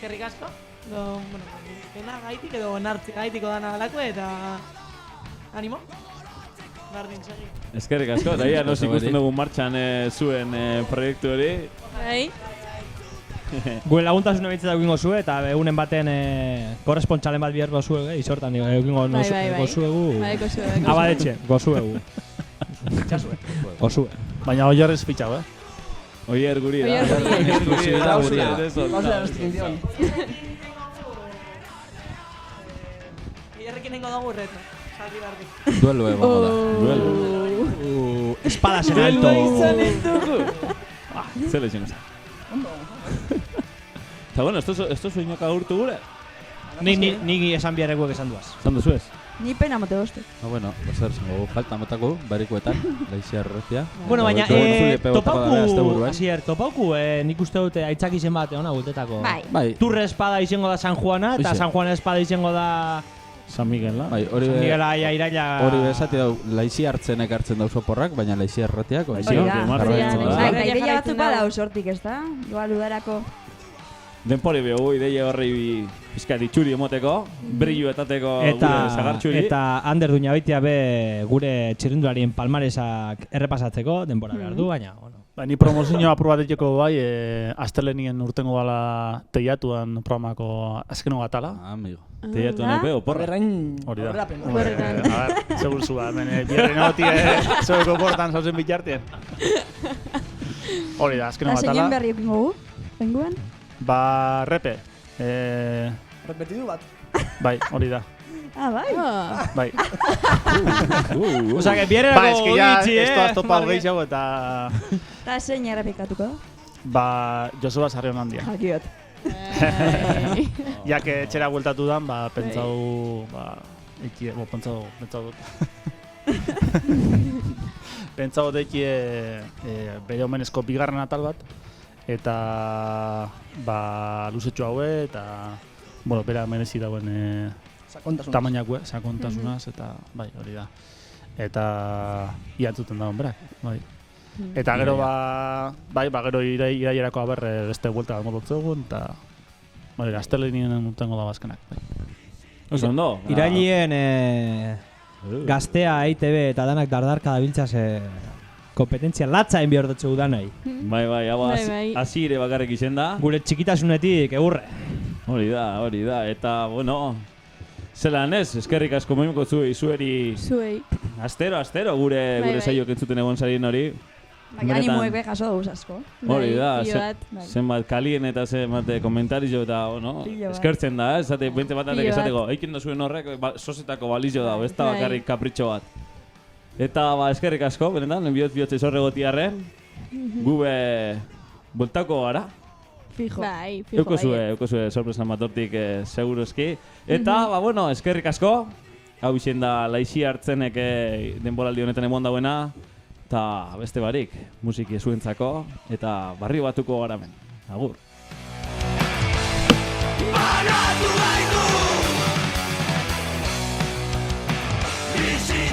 eskerrik asko. Dena gaitik edo nartzi gaitiko dana alako eta animo. Bardin segi. Eskerrik asko, eta ia nos ikusten dugu martxan zuen proiektu hori. Bai. Gure laguntasuna bitzetak egingo zue, eta egunen baten korrespontxalen bat bihar gozuegu, izortan egingo gozuegu. Bai, gozuegu. Abadetxe, gozuegu. Gozue. Baina oiarrez fitxau, Oier guri da. Oierrekin nengo dago reto. Saldi bardi. Duelo egongo da. Duelo. Espadas en alto. Zer lezien ez. Eta bueno, esto soinak agurtu gure? Ni esan biharrekuek esan duaz. Esan duzuez? Ni pena mote boste. Bueno, zer zengo, falta motako, barikuetan, laizia erretia. Bueno, baina, topauku, nik uste dute aitzak izen bat, ona gultetako. Bai. Turre espada izango da San Juana, eta San Juana espada izango da... San Miguela. Bai, San Miguela iraila... Hori bezati dau, laizia hartzenek hartzen dauzo porrak, baina laizia erretiak. Ideia batzuk bada sortik, ez da? Igual udarako... Denpori behu, ideia horri pizkat itxuri emoteko, brillu etateko gure zagartxuri. Eta Ander duña baitia be gure txirrindularien palmaresak errepasatzeko, denbora behar du, baina, bueno. Ni promozioa aprobateko bai, astelenien urtengo gala teiatuan programako azkeno gatala. Amigo. Teiatuan be, oporra. Hori da. A ver, segur zua, bierren hoti zeuko portan zauzen bitartien. Hori da, azkeno gatala. Eta zein berri ekin gogu, penguen? Ba, repe. Repetidu bat. Bai, hori da. Bai? Bai. Osa, que bierrenako bitxi, Ba, eski ja, esto aztopau gehiago eta... Eta zein errepikatuko da? Ba, Josua Sarrion handia. Jakiot. Ya que etxera bueltatu dan, ba, pentsau... Ba, ekie, pentsau dut. Pentsau dut bere omenezko bigarren atal bat. Eta ba luzetxo haue eta bueno, bera merezi dauen tamainakue, sakontasunaz eta bai, hori da. Eta iantzuten dagoen berak, bai. Eta gero gero iraierako aber beste vuelta bat mototzeugun eta bai, astelenien urtengo da bazkenak, bai. Oso ondo. Irailien gaztea EITB eta danak dardarka dabiltzaz kompetentzia latza enbi ordotxe udanai. Bai, hau azire bakarrik izen da. Gure txikitasunetik egurre. Hori da, eta, bueno, zelan ez, eskerrik asko moimoko zuei. Astero, gure saioak entzuten egon zarien hori. Baina animoek be jaso dauz asko. Hori da, zenbat kalien eta zenbat komentario eta, bueno, eskertzen da, esate, bente batatek esateko, eiken da zuen horrek, sosetako balizio da, ez da bakarrik kapritxo bat. Eta eskerrik asko, benetan, bihotz izorregoti arren, gube bultako gara. Fijo. Euko zue sorpresan matortik seguroski. Eta, bueno, eskerrik asko, hau izen da laixi hartzenek denboraldi honetan emon dauena, eta beste barik, musiki zuentzako, eta barri batuko garamen. Agur. Banatu gaitu! Bizi